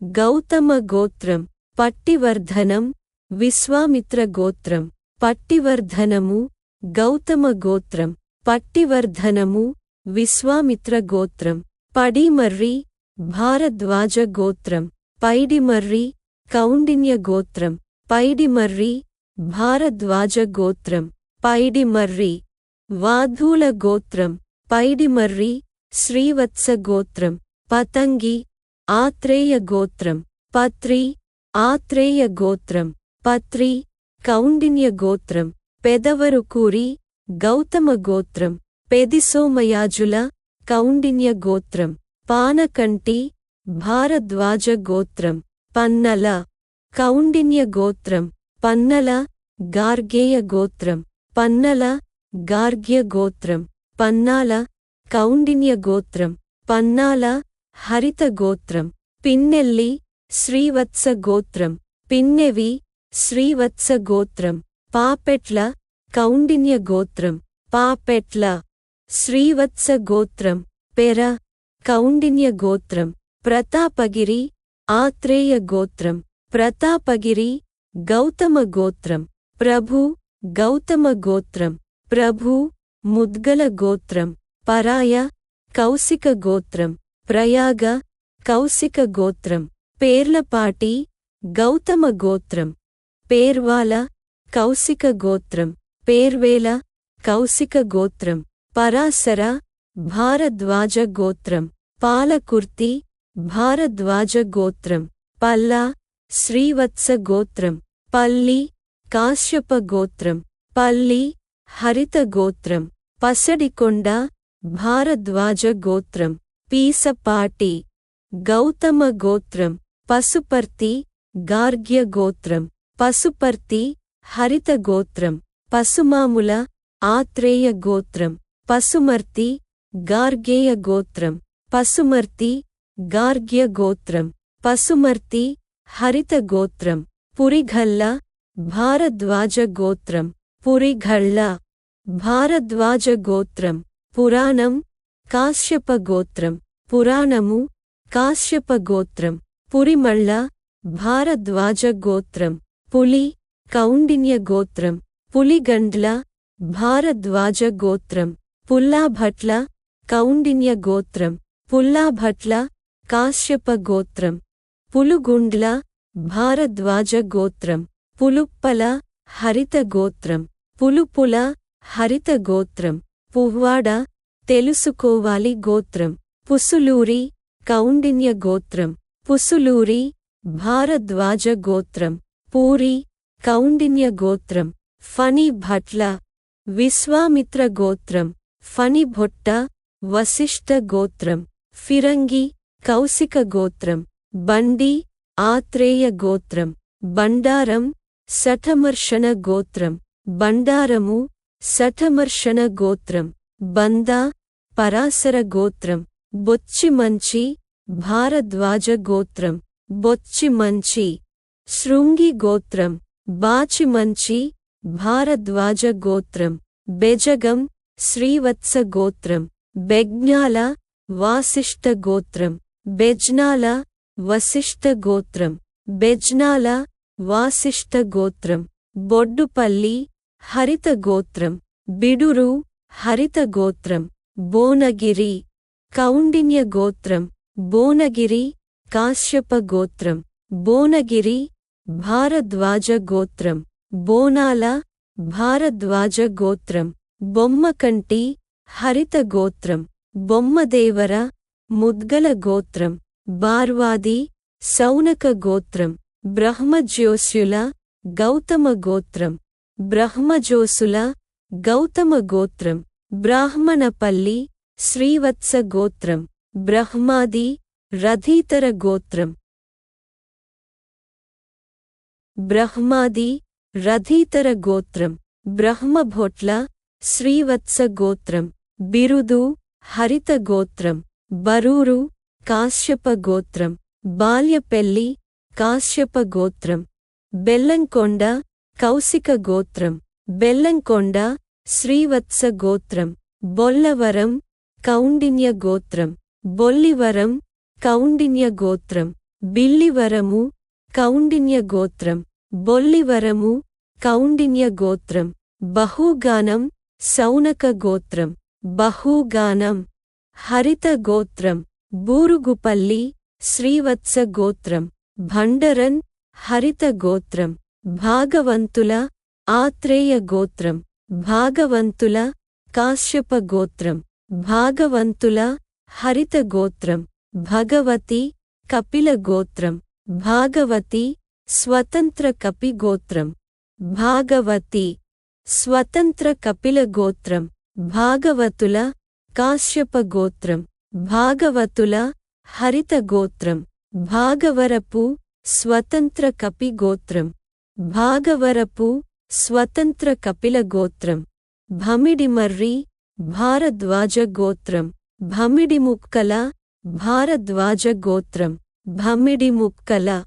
గౌతమ గోత్రం. పట్టివర్ధనం విశ్వామిత్ర గోత్రం. పట్టివర్ధనము గౌతమ గోత్రం. పట్టివర్ధనము విశ్వామిత్ర గోత్రం. పడిమర్రి భారద్వాజ గోత్రం. పైడిమర్రి కౌండిన్య గోత్రం. పైడిమర్రి భారద్వాజ గోత్రం. పైడిమర్రి వాధూల గోత్రం. పైడిమర్రి శ్రీవత్స గోత్రం. పతంగి ఆత్రేయ గోత్రం. పత్రి ఆత్రేయ గోత్రం. పత్రి కౌండిన్య గోత్రం. పెదవరుకూరి గౌతమ గోత్రం. పెదిసోమయాజుల కౌండిన్య గోత్రం. పానకంటి భారద్వాజ గోత్రం. పన్నల కౌండిన్య గోత్రం. పన్నల గార్గేయ గోత్రం. పన్నల గార్గ్య గోత్రం. పన్నాల కౌండిన్య గోత్రం. పన్నాల హరిత గోత్రం. పిన్నెల్లి శ్రీవత్స గోత్రం. పిన్నెవి శ్రీవత్స గోత్రం. పాపెట్ల కౌండిన్య గోత్రం. పాపెట్ల శ్రీవత్స గోత్రం. పెర కౌండిన్య గోత్రం. ప్రతాపగిరి ఆత్రేయ గోత్రం. ప్రతాపగిరి గౌతమ గోత్రం. ప్రభు గౌతమ గోత్రం. ప్రభు ముద్గల గోత్రం. పరాయ కౌశిక గోత్రం. ప్రయాగ కౌశిక గోత్రం. పేర్లపాటి గౌతమ గోత్రం. పేర్వాల కౌశిక గోత్రం. పేర్వేల కౌశిక గోత్రం. పరాశర భారద్వాజ గోత్రం. పాలకుర్తి భారద్వాజ గోత్రం. పల్లా శ్రీవత్స గోత్రం. పల్లి కాశ్యప గోత్రం. పల్లి హరిత గోత్రం. పసడికొండ భారద్వాజ గోత్రం. పీసపాటి గౌతమ గోత్రం. పసుపర్తి గార్గ్య గోత్రం. పసుపర్తి హరిత గోత్రం. పసుమాముల ఆత్రేయ గోత్రం. పసుమర్తి గార్గేయ గోత్రం. పసుమర్తి గార్గ్య గోత్రం. పసుమర్తి హరిత గోత్రం. పురిఘల్ల భారద్వాజ గోత్రం. పురిఘళ్ళ భారద్వాజ గోత్రం. పురాణం కాశ్యప గోత్రం. పురాణము కాశ్యప గోత్రం. పురిమళ్ళ భారద్వాజ గోత్రం. పులి కౌండిన్య గోత్రం. పులిగండ్ల భారద్వాజ గోత్రం. పుల్లాభట్ల కౌండిన్య గోత్రం. పుల్లాభట్ల కాశ్యప గోత్రం. పులుగుండ్ల భారద్వాజ గోత్రం. పులుప్పల హరిత గోత్రం. పులుపుల హరిత గోత్రం. పువ్వాడ తెలుసుకోవాలి గోత్రం. పుసులూరి కౌండిన్య గోత్రం. పుసులూరి భారద్వాజ గోత్రం. పూరి కౌండిన్య గోత్రం. ఫణి భట్ల విశ్వామిత్ర గోత్రం. ఫణి భొట్ట వశిష్ఠ గోత్రం. ఫిరంగి కౌశిక గోత్రం. బండి ఆత్రేయ గోత్రం. బండారం శఠమర్షణ గోత్రం. బండారము శఠమర్షణ గోత్రం. బందా పరాశర గోత్రం. బొచ్చిమంచి భారద్వాజ గోత్రం. బొచ్చిమంచి శృంగి గోత్రం. బాచిమంచి భారద్వాజ గోత్రం. బెజగం శ్రీవత్స గోత్రం. బెజ్ఞాల వాసిష్ఠ గోత్రం. బెజ్నాల వశిష్ఠ గోత్రం. బెజ్నాల వాసిష్ఠ గోత్రం. బొడ్డుపల్లి హరిత గోత్రం. బిడురు హరిత గోత్రం. బోనగిరి కౌండిన్య గోత్రం. బోనగిరి కాశ్యప గోత్రం. బోనగిరి భారద్వాజ గోత్రం. బోనాల భారద్వాజ గోత్రం. బొమ్మకంటి హరిత గోత్రం. బొమ్మదేవర ముద్గల గోత్రం. బార్వాది సౌనక గోత్రం. బ్రహ్మజ్యోస్యుల గౌతమ గోత్రం. బ్రహ్మజోసుల గౌతమ గోత్రం. బ్రాహ్మణపల్లి శ్రీవత్స గోత్రం. బ్రహ్మాది రథీతర గోత్రం. బ్రహ్మాది రథీతర గోత్రం. బ్రహ్మభొట్ల శ్రీవత్స గోత్రం. బిరుదు హరిత గోత్రం. బరూరు కాశ్యప గోత్రం. బాల్యపెల్లి కాశ్యప గోత్రం. బెల్లంకొండ కౌశిక గోత్రం. బెల్లంకొండ శ్రీవత్స గోత్రం. బొల్లవరం కౌండిన్య గోత్రం. బొల్లివరం కౌండిన్య గోత్రం. బిల్లివరము కౌండిన్య గోత్రం. బొల్లివరము కౌండిన్య గోత్రం. బహూగానం శౌనక గోత్రం. బహూగానం హరిత గోత్రం. బూరుగుపల్లి శ్రీవత్స గోత్రం. భండరన్ హరిత గోత్రం. భాగవంతుల ఆత్రేయ గోత్రం. భాగవంతుల కాశ్యప గోత్రం. భాగవంతుల హరిత గోత్రం. భగవతి కపిల గోత్రం. భాగవతి స్వతంత్ర కపి గోత్రం. భాగవతి స్వతంత్ర కపిల గోత్రం. భాగవతుల కాశ్యప గోత్రం. భాగవతుల హరిత గోత్రం. భాగవరపు స్వతంత్ర కపి గోత్రం. భాగవరపు స్వతంత్ర కపిల గోత్రం. భమిడిమర్రి భారద్వాజ గోత్రం. భమిడిముక్కల భారద్వాజ గోత్రం. భమిడిముక్కల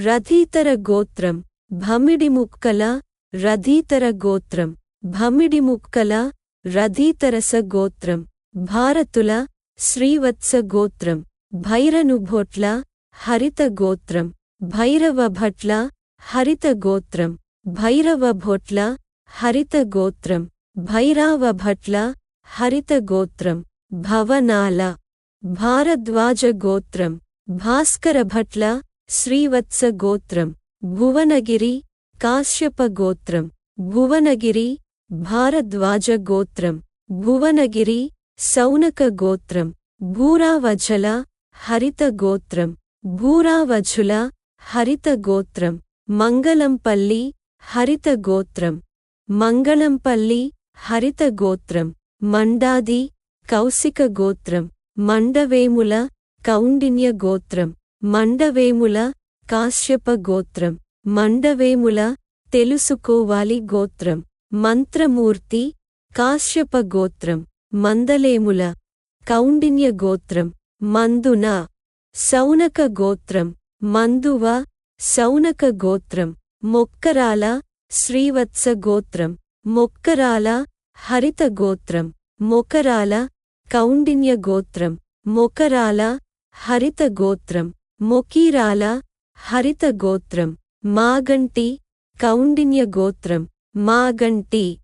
రథీతర గోత్రం. భమిడిముక్కల రథీతర గోత్రం. భమిడిముక్కల రథీతరస గోత్రం. భారతుల శ్రీవత్స గోత్రం. భైరనుభొట్ల హరిత గోత్రం. భైరవభట్ల హరిత గోత్రం. భైరవభొట్ల హరిత గోత్రం. భైరావభట్ల హరిత గోత్రం. భవనాల భారద్వాజ గోత్రం. భాస్కరభట్ల శ్రీవత్స గోత్రం. భువనగిరి కాశ్యప గోత్రం. భువనగిరి భారద్వాజ గోత్రం. భువనగిరి శౌనక గోత్రం. భూరావఝల హరిత గోత్రం. భూరావఝుల హరిత గోత్రం. మంగళంపల్లి హరిత గోత్రం. మంగళంపల్లి హరిత గోత్రం. మండాది కౌశిక గోత్రం. మండవేముల కౌండిన్య గోత్రం. మండవేముల కాశ్యప గోత్రం. మండవేముల తెలుసుకోవాలి గోత్రం. మంత్రమూర్తి కాశ్యప గోత్రం. మందలేముల కౌండిన్య గోత్రం. మందున శౌనక గోత్రం. మందువ శౌనక గోత్రం. మొక్కరాల శ్రీవత్స గోత్రం. మొక్కరాల హరిత గోత్రం. మొకరాల కౌండిన్య గోత్రం. మొకరాల హరిత గోత్రం. మొకీరాల హరిత గోత్రం. మాగంటి కౌండిన్య గోత్రం. మాగంటి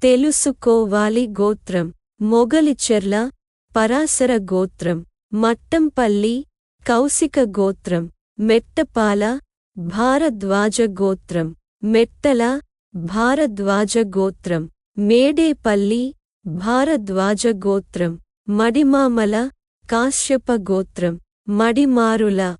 తెలుసుకోవాలి గోత్రం. మొగలిచెర్ల పరాశర గోత్రం. మట్టంపల్లి కౌశిక గోత్రం. మెట్టపాల భారద్వాజ గోత్రం. మెట్టల భారద్వాజ గోత్రం. మేడేపల్లి భారద్వాజ గోత్రం. మడిమామల కాశ్యప గోత్రం. మడిమారుల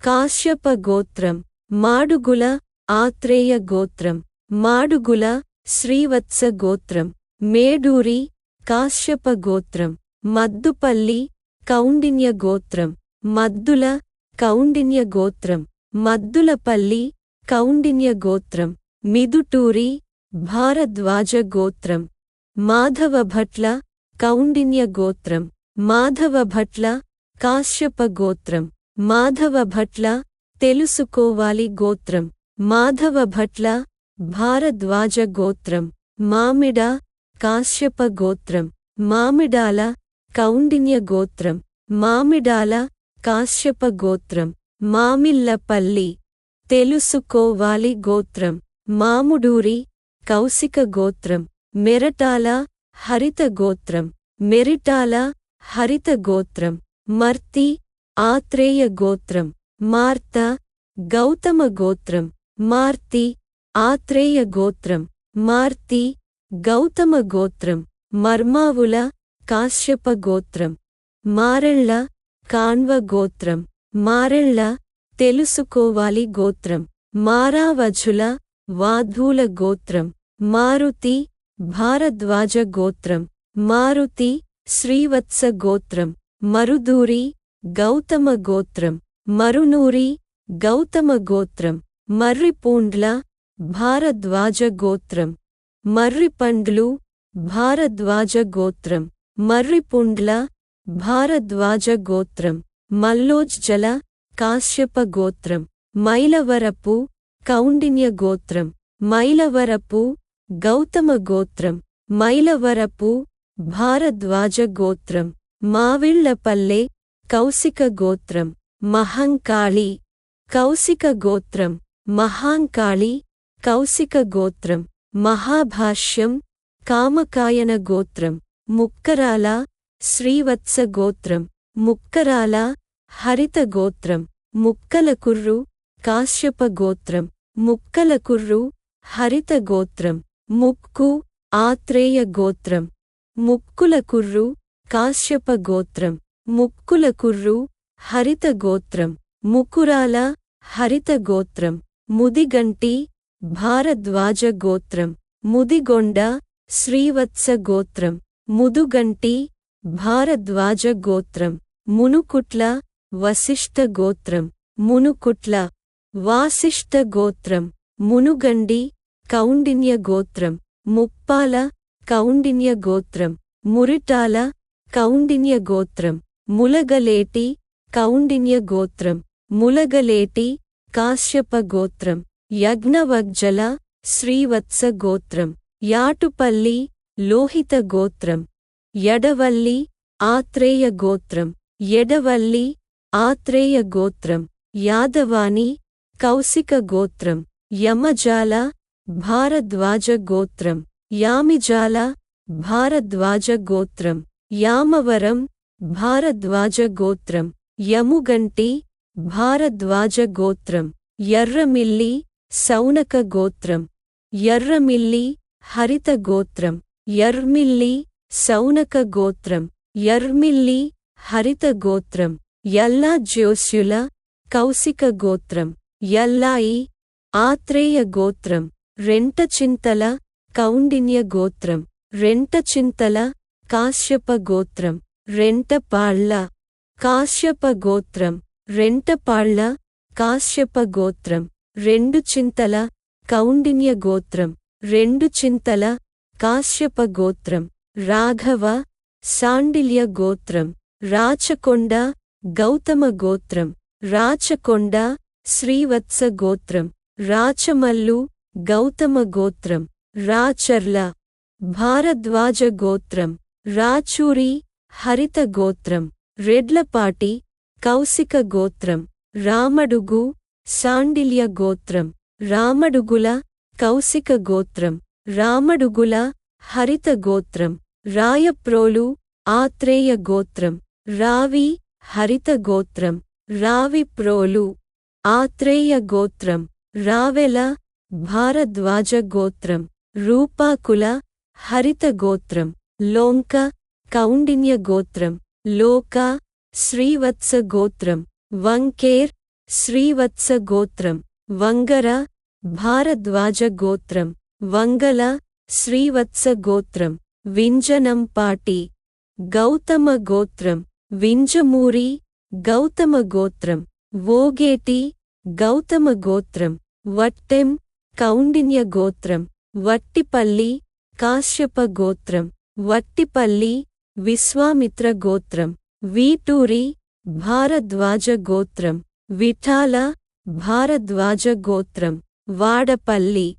కాశ్యప గోత్రం. మాడుగుల ఆత్రేయ గోత్రం. మాడుగుల శ్రీవత్స గోత్రం. మేడూరి కాశ్యప గోత్రం. మద్దుపల్లి కౌండిన్య గోత్రం. మద్దుల కౌండిన్య గోత్రం. మద్దులపల్లి కౌండిన్య గోత్రం. మిదుటూరి భారద్వాజ గోత్రం. మాధవభట్ల కౌండిన్య గోత్రం. మాధవభట్ల కాశ్యప గోత్రం. మాధవభట్ల తెలుసుకోవాలి గోత్రం. మాధవభట్ల భారద్వాజ గోత్రం. మామిడ కాశ్యప గోత్రం. మామిడాల కౌండిన్య గోత్రం. మామిడాల కాశ్యప గోత్రం. మామిళ్ళపల్లి తెలుసుకోవాలి గోత్రం. మాముడూరి కౌశిక గోత్రం. మెరటాల హరిత గోత్రం. మెరిటాల హరిత గోత్రం. మర్తి ఆత్రేయ గోత్రం. మార్త గౌతమ గోత్రం. మార్తి ఆత్రేయ గోత్రం. మార్తి గౌతమ గోత్రం. మర్మావుల కాశ్యప గోత్రం. మారెళ్ళ కాన్వ గోత్రం. మారెళ్ళ తెలుసుకోవాలి గోత్రం. మారావఝుల వాధూల గోత్రం. మారుతి భారద్వాజ గోత్రం. మారుతి శ్రీవత్స గోత్రం. మరుదూరి గౌతమ గోత్రం. మరునూరి గౌతమ గోత్రం. మర్రిపూండ్ల భారద్వాజ గోత్రం. మర్రిపండ్లు భారద్వాజ గోత్రం. మర్రిపుండ్ల భారద్వాజ గోత్రం. మల్లోజ్జల కాశ్యప గోత్రం. మైలవరపు కౌండిన్య గోత్రం. మైలవరపు గౌతమ గోత్రం. మైలవరపు భారద్వాజ గోత్రం. మావిళ్లపల్లె కౌశిక గోత్రం. మహంకాళి కౌశిక గోత్రం. మహాంకాళి కౌశిక గోత్రం. మహాభాష్యం కామకాయన గోత్రం. ముక్కరాల శ్రీవత్స గోత్రం. ముక్కరాల హరిత గోత్రం. ముక్కలకుర్రు కాశ్యప గోత్రం. ముక్కలకుర్రు హరిత గోత్రం. ముక్కు ఆత్రేయ గోత్రం. ముక్కులకుర్రు కాశ్యప గోత్రం. ముక్కులకుర్రు హరిత గోత్రం. ముకురాల హరిత గోత్రం. ముదిగంటి భారద్వాజ గోత్రం. ముదిగొండ శ్రీవత్స గోత్రం. ముదుగంటి భారద్వాజ గోత్రం. మునుకుట్ల వశిష్ఠ గోత్రం. మునుకుట్ల వాసిష్ఠ గోత్రం. మునుగండి కౌండిన్య గోత్రం. ముప్పాల కౌండిన్య గోత్రం. మురిటాల కౌండిన్య గోత్రం. ములగలేటి కౌండిన్య గోత్రం. ములగలేటి కాశ్యప గోత్రం. యజ్ఞవజ్జల శ్రీవత్స గోత్రం. యాటుపల్లి లోహిత గోత్రం. యడవల్లి ఆత్రేయ గోత్రం. యడవల్లి ఆత్రేయ గోత్రం. యాదవాని కౌశిక గోత్రం. యమజాల భారద్వాజ గోత్రం. యామిజాల భారద్వాజ గోత్రం. యామవరం భారద్వాజ గోత్రం. యముగంటి భారద్వాజ గోత్రం. యర్రమిల్లి సౌనక గోత్రం. యర్రమిల్లి హరిత గోత్రం. యర్మిల్లి సౌనక గోత్రం. యర్మిల్లి హరిత గోత్రం. యల్లా జ్యోస్యుల కౌశిక గోత్రం. యల్లాయి ఆత్రేయ గోత్రం. రెంటచింతల కౌండిన్య గోత్రం. రెంటచింతల కాశ్యప గోత్రం. రెంటపాళ్ల కాశ్యప గోత్రం. రెంటపాళ్ల కాశ్యప గోత్రం. రెండుచింతల కౌండిన్య గోత్రం. రెండుచింతల కాశ్యప గోత్రం. రాఘవ శాండిల్య గోత్రం. రాచకొండ గౌతమ గోత్రం. రాచకొండ శ్రీవత్స గోత్రం. రాచమల్లు గౌతమ గోత్రం. రాచర్ల భారద్వాజ గోత్రం. రాచూరి హరిత గోత్రం. రెడ్లపాటి కౌశిక గోత్రం. రామడుగు శాండిల్య గోత్రం. రామడుగుల కౌశిక గోత్రం. రామడుగుల హరిత గోత్రం. రాయప్రోలు ఆత్రేయ గోత్రం. రావి హరిత గోత్రం. రావిప్రోలు ఆత్రేయ గోత్రం. రావెల భారద్వాజ గోత్రం. రూపాకుల హరిత గోత్రం. లోంక కౌండిన్య గోత్రం. లోక శ్రీవత్స గోత్రం. వంకేర్ శ్రీవత్స గోత్రం. వంగర భారద్వాజ గోత్రం. వంగల శ్రీవత్స గోత్రం. వింజనంపాటి గౌతమ గోత్రం. వింజమూరి గౌతమ గోత్రం. వోగేటి గౌతమ గోత్రం. వట్టెం కౌండిన్య గోత్రం. వట్టిపల్లి కాశ్యప గోత్రం. వట్టిపల్లి విశ్వామిత్ర గోత్రం. వీటూరి భారద్వాజ గోత్రం. విఠాల భారద్వాజ గోత్రం. వాడపల్లి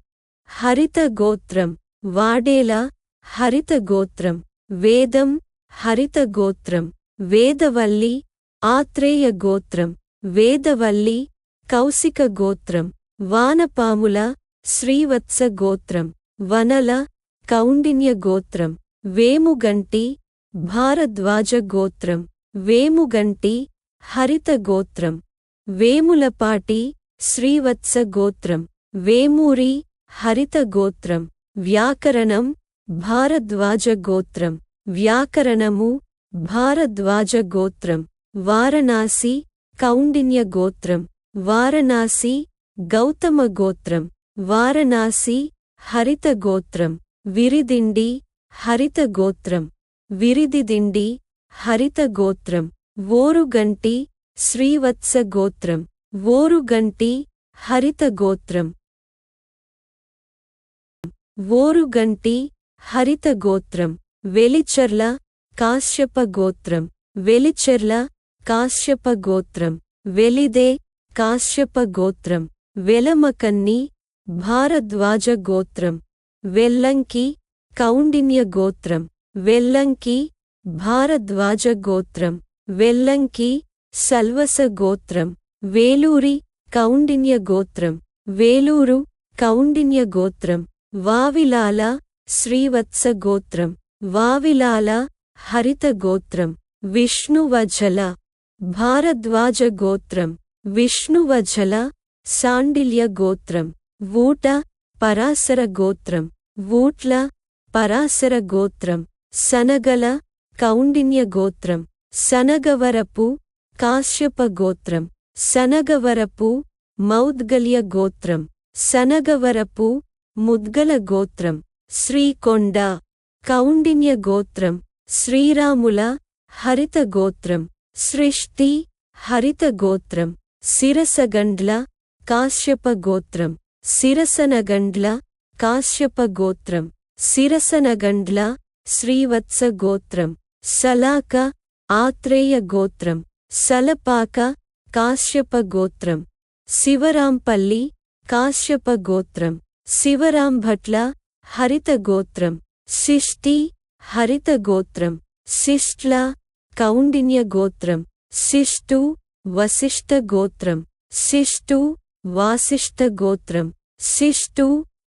హరిత గోత్రం. వాడేల హరిత గోత్రం. వేదం హరిత గోత్రం. వేదవల్లి ఆత్రేయ గోత్రం. వేదవల్లి కౌశిక గోత్రం. వానపాముల శ్రీవత్స గోత్రం. వనల కౌండిన్య గోత్రం. వేముగంటి భారద్వాజ గోత్రం. వేముగంటి హరిత గోత్రం. వేములపాటి శ్రీవత్స గోత్రం. వేమూరి హరిత గోత్రం. వ్యాకరణం భారద్వాజ గోత్రం. వ్యాకరణము భారద్వాజ గోత్రం. వారణాసి కౌండిన్య గోత్రం. వారణాసి గౌతమ గోత్రం. వారణాసి హరిత గోత్రం. విరిదిండి హరిత గోత్రం. విరిదిదిండి హరిత గోత్రం. ఓరుగంటి శ్రీవత్స గోత్రం ఓరుగంటి హరిత గోత్రం ఓరుగంటి హరిత గోత్రం వెలిచెర్ల కాశ్యప గోత్రం వెలిచెర్ల కాశ్యప గోత్రం వెలిదే కాశ్యప గోత్రం వెలమకన్ని భారద్వాజ గోత్రం వెల్లంకి కౌండిన్య గోత్రం వెల్లంకి భారద్వాజ గోత్రం వెల్లంకి సల్వస గోత్రం వేలూరి కౌండిన్య గోత్రం వేలూరు కౌండిన్య గోత్రం వావిలాల శ్రీవత్స గోత్రం వావిలాల హరిత గోత్రం విష్ణువజల భారద్వాజ గోత్రం విష్ణువజల శాండిల్య గోత్రం వూట పరాశర గోత్రం వూట్ల పరాశర గోత్రం సనగల కౌండిన్య గోత్రం సనగవరపు కాశ్యప గోత్రం సనగవరపు మౌద్గల్య గోత్రం సనగవరపు ముద్గల గోత్రం శ్రీకొండ కౌండిన్య గోత్రం శ్రీరాముల హరిత గోత్రం సృష్టి హరిత గోత్రం శిరసగండ్ల కాశ్యప గోత్రం శిరసనగండ్ల కాశ్యప గోత్రం శిరసనగండ్ల శ్రీవత్స గోత్రం సలాక ఆత్రేయ గోత్రం సలపాక కాశ్యప గోత్రం శివరాంపల్లి కాశ్యప గోత్రం శివరాంభట్ల హరిత గోత్రం శిష్టి హరిత గోత్రం శిష్ట్ల కౌండిన్య గోత్రం శిష్టు వశిష్ఠ గోత్రం శిష్టు వాసిష్ఠ గోత్రం శిష్టు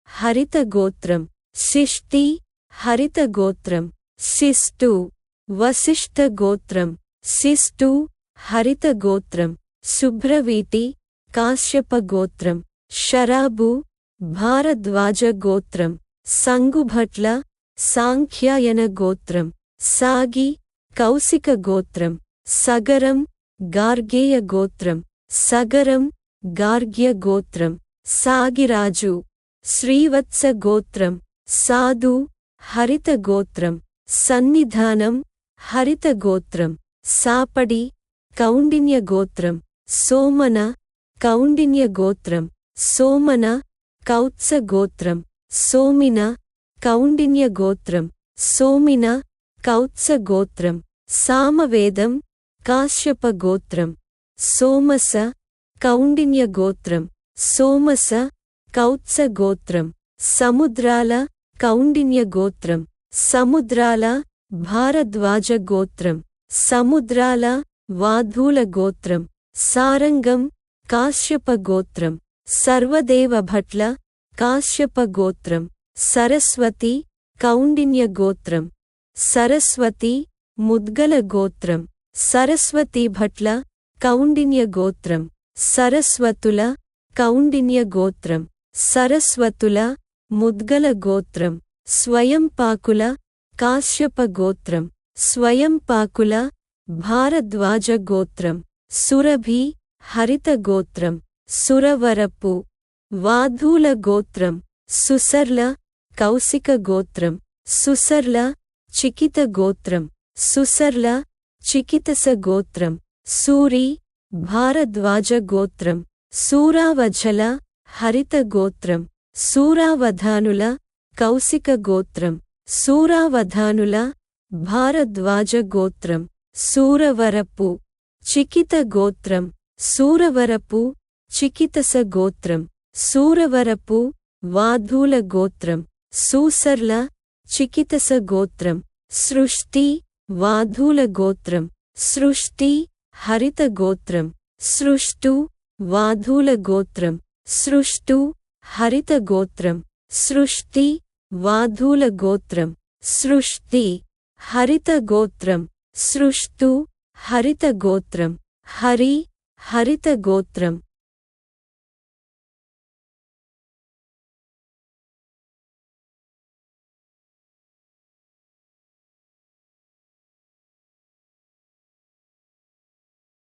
హరిత గోత్రం శిష్టి హరిత గోత్రం శిష్టు వశిష్ఠ గోత్రం శిష్టు హరిత గోత్రం శుభ్రవీటి కాశ్యప గోత్రం శరాబు భారద్వాజ గోత్రం సంగుభట్ల సాంఖ్యాయన గోత్రం సాగి కౌశిక గోత్రం సగరం గార్గేయ గోత్రం సగరం గార్గ్య గోత్రం సాగిరాజు శ్రీవత్స గోత్రం సాధు హరిత గోత్రం సన్నిధానం హరిత గోత్రం సాపడి కౌండిన్య గోత్రం సోమన కౌండిన్య గోత్రం సోమన కౌత్స గోత్రం సోమిన కౌండిన్య గోత్రం సోమిన కౌత్స గోత్రం సామవేదం కాశ్యప గోత్రం సోమస కౌండిన్య గోత్రం సోమస కౌత్స గోత్రం సముద్రాల కౌండిన్య గోత్రం సముద్రాల భారద్వాజ గోత్రం సముద్రాల వాధూల గోత్రం సారంగం కాశ్యప గోత్రం సర్వదేవభట్ల కాశ్యప గోత్రం సరస్వతి కౌండిన్య గోత్రం సరస్వతి ముద్గల గోత్రం సరస్వతీభట్ల కౌండిన్య గోత్రం సరస్వతుల కౌండిన్య గోత్రం సరస్వతుల ముద్గల గోత్రం స్వయంపాకుల కాశ్యప గోత్రం స్వయంపాకుల భారద్వాజ గోత్రం సురభి హరిత గోత్రం సురవరపు వాధూల గోత్రం సుసర్ల కౌశిక గోత్రం సుసర్ల చికిత గోత్రం సుసర్ల చికితస గోత్రం సూరి భారద్వాజ గోత్రం సూరావఝల హరిత గోత్రం సూరావధానుల కౌశిక గోత్రం సూరావధానుల భారద్వాజ గోత్రం సూరవరపు చికిత గోత్రం సూరవరపు చికితస గోత్రం సూరవరపు వాధూల గోత్రం సూసర్ల చికితస గోత్రం సృష్టి వాధూల గోత్రం సృష్టి హరిత గోత్రం సృష్టు వాధూల గోత్రం సృష్టు హరిత గోత్రం సృష్టి వాధూల గోత్రం సృష్టి హరిత గోత్రం సృష్టు హరిత గోత్రం హరి హరిత గోత్రం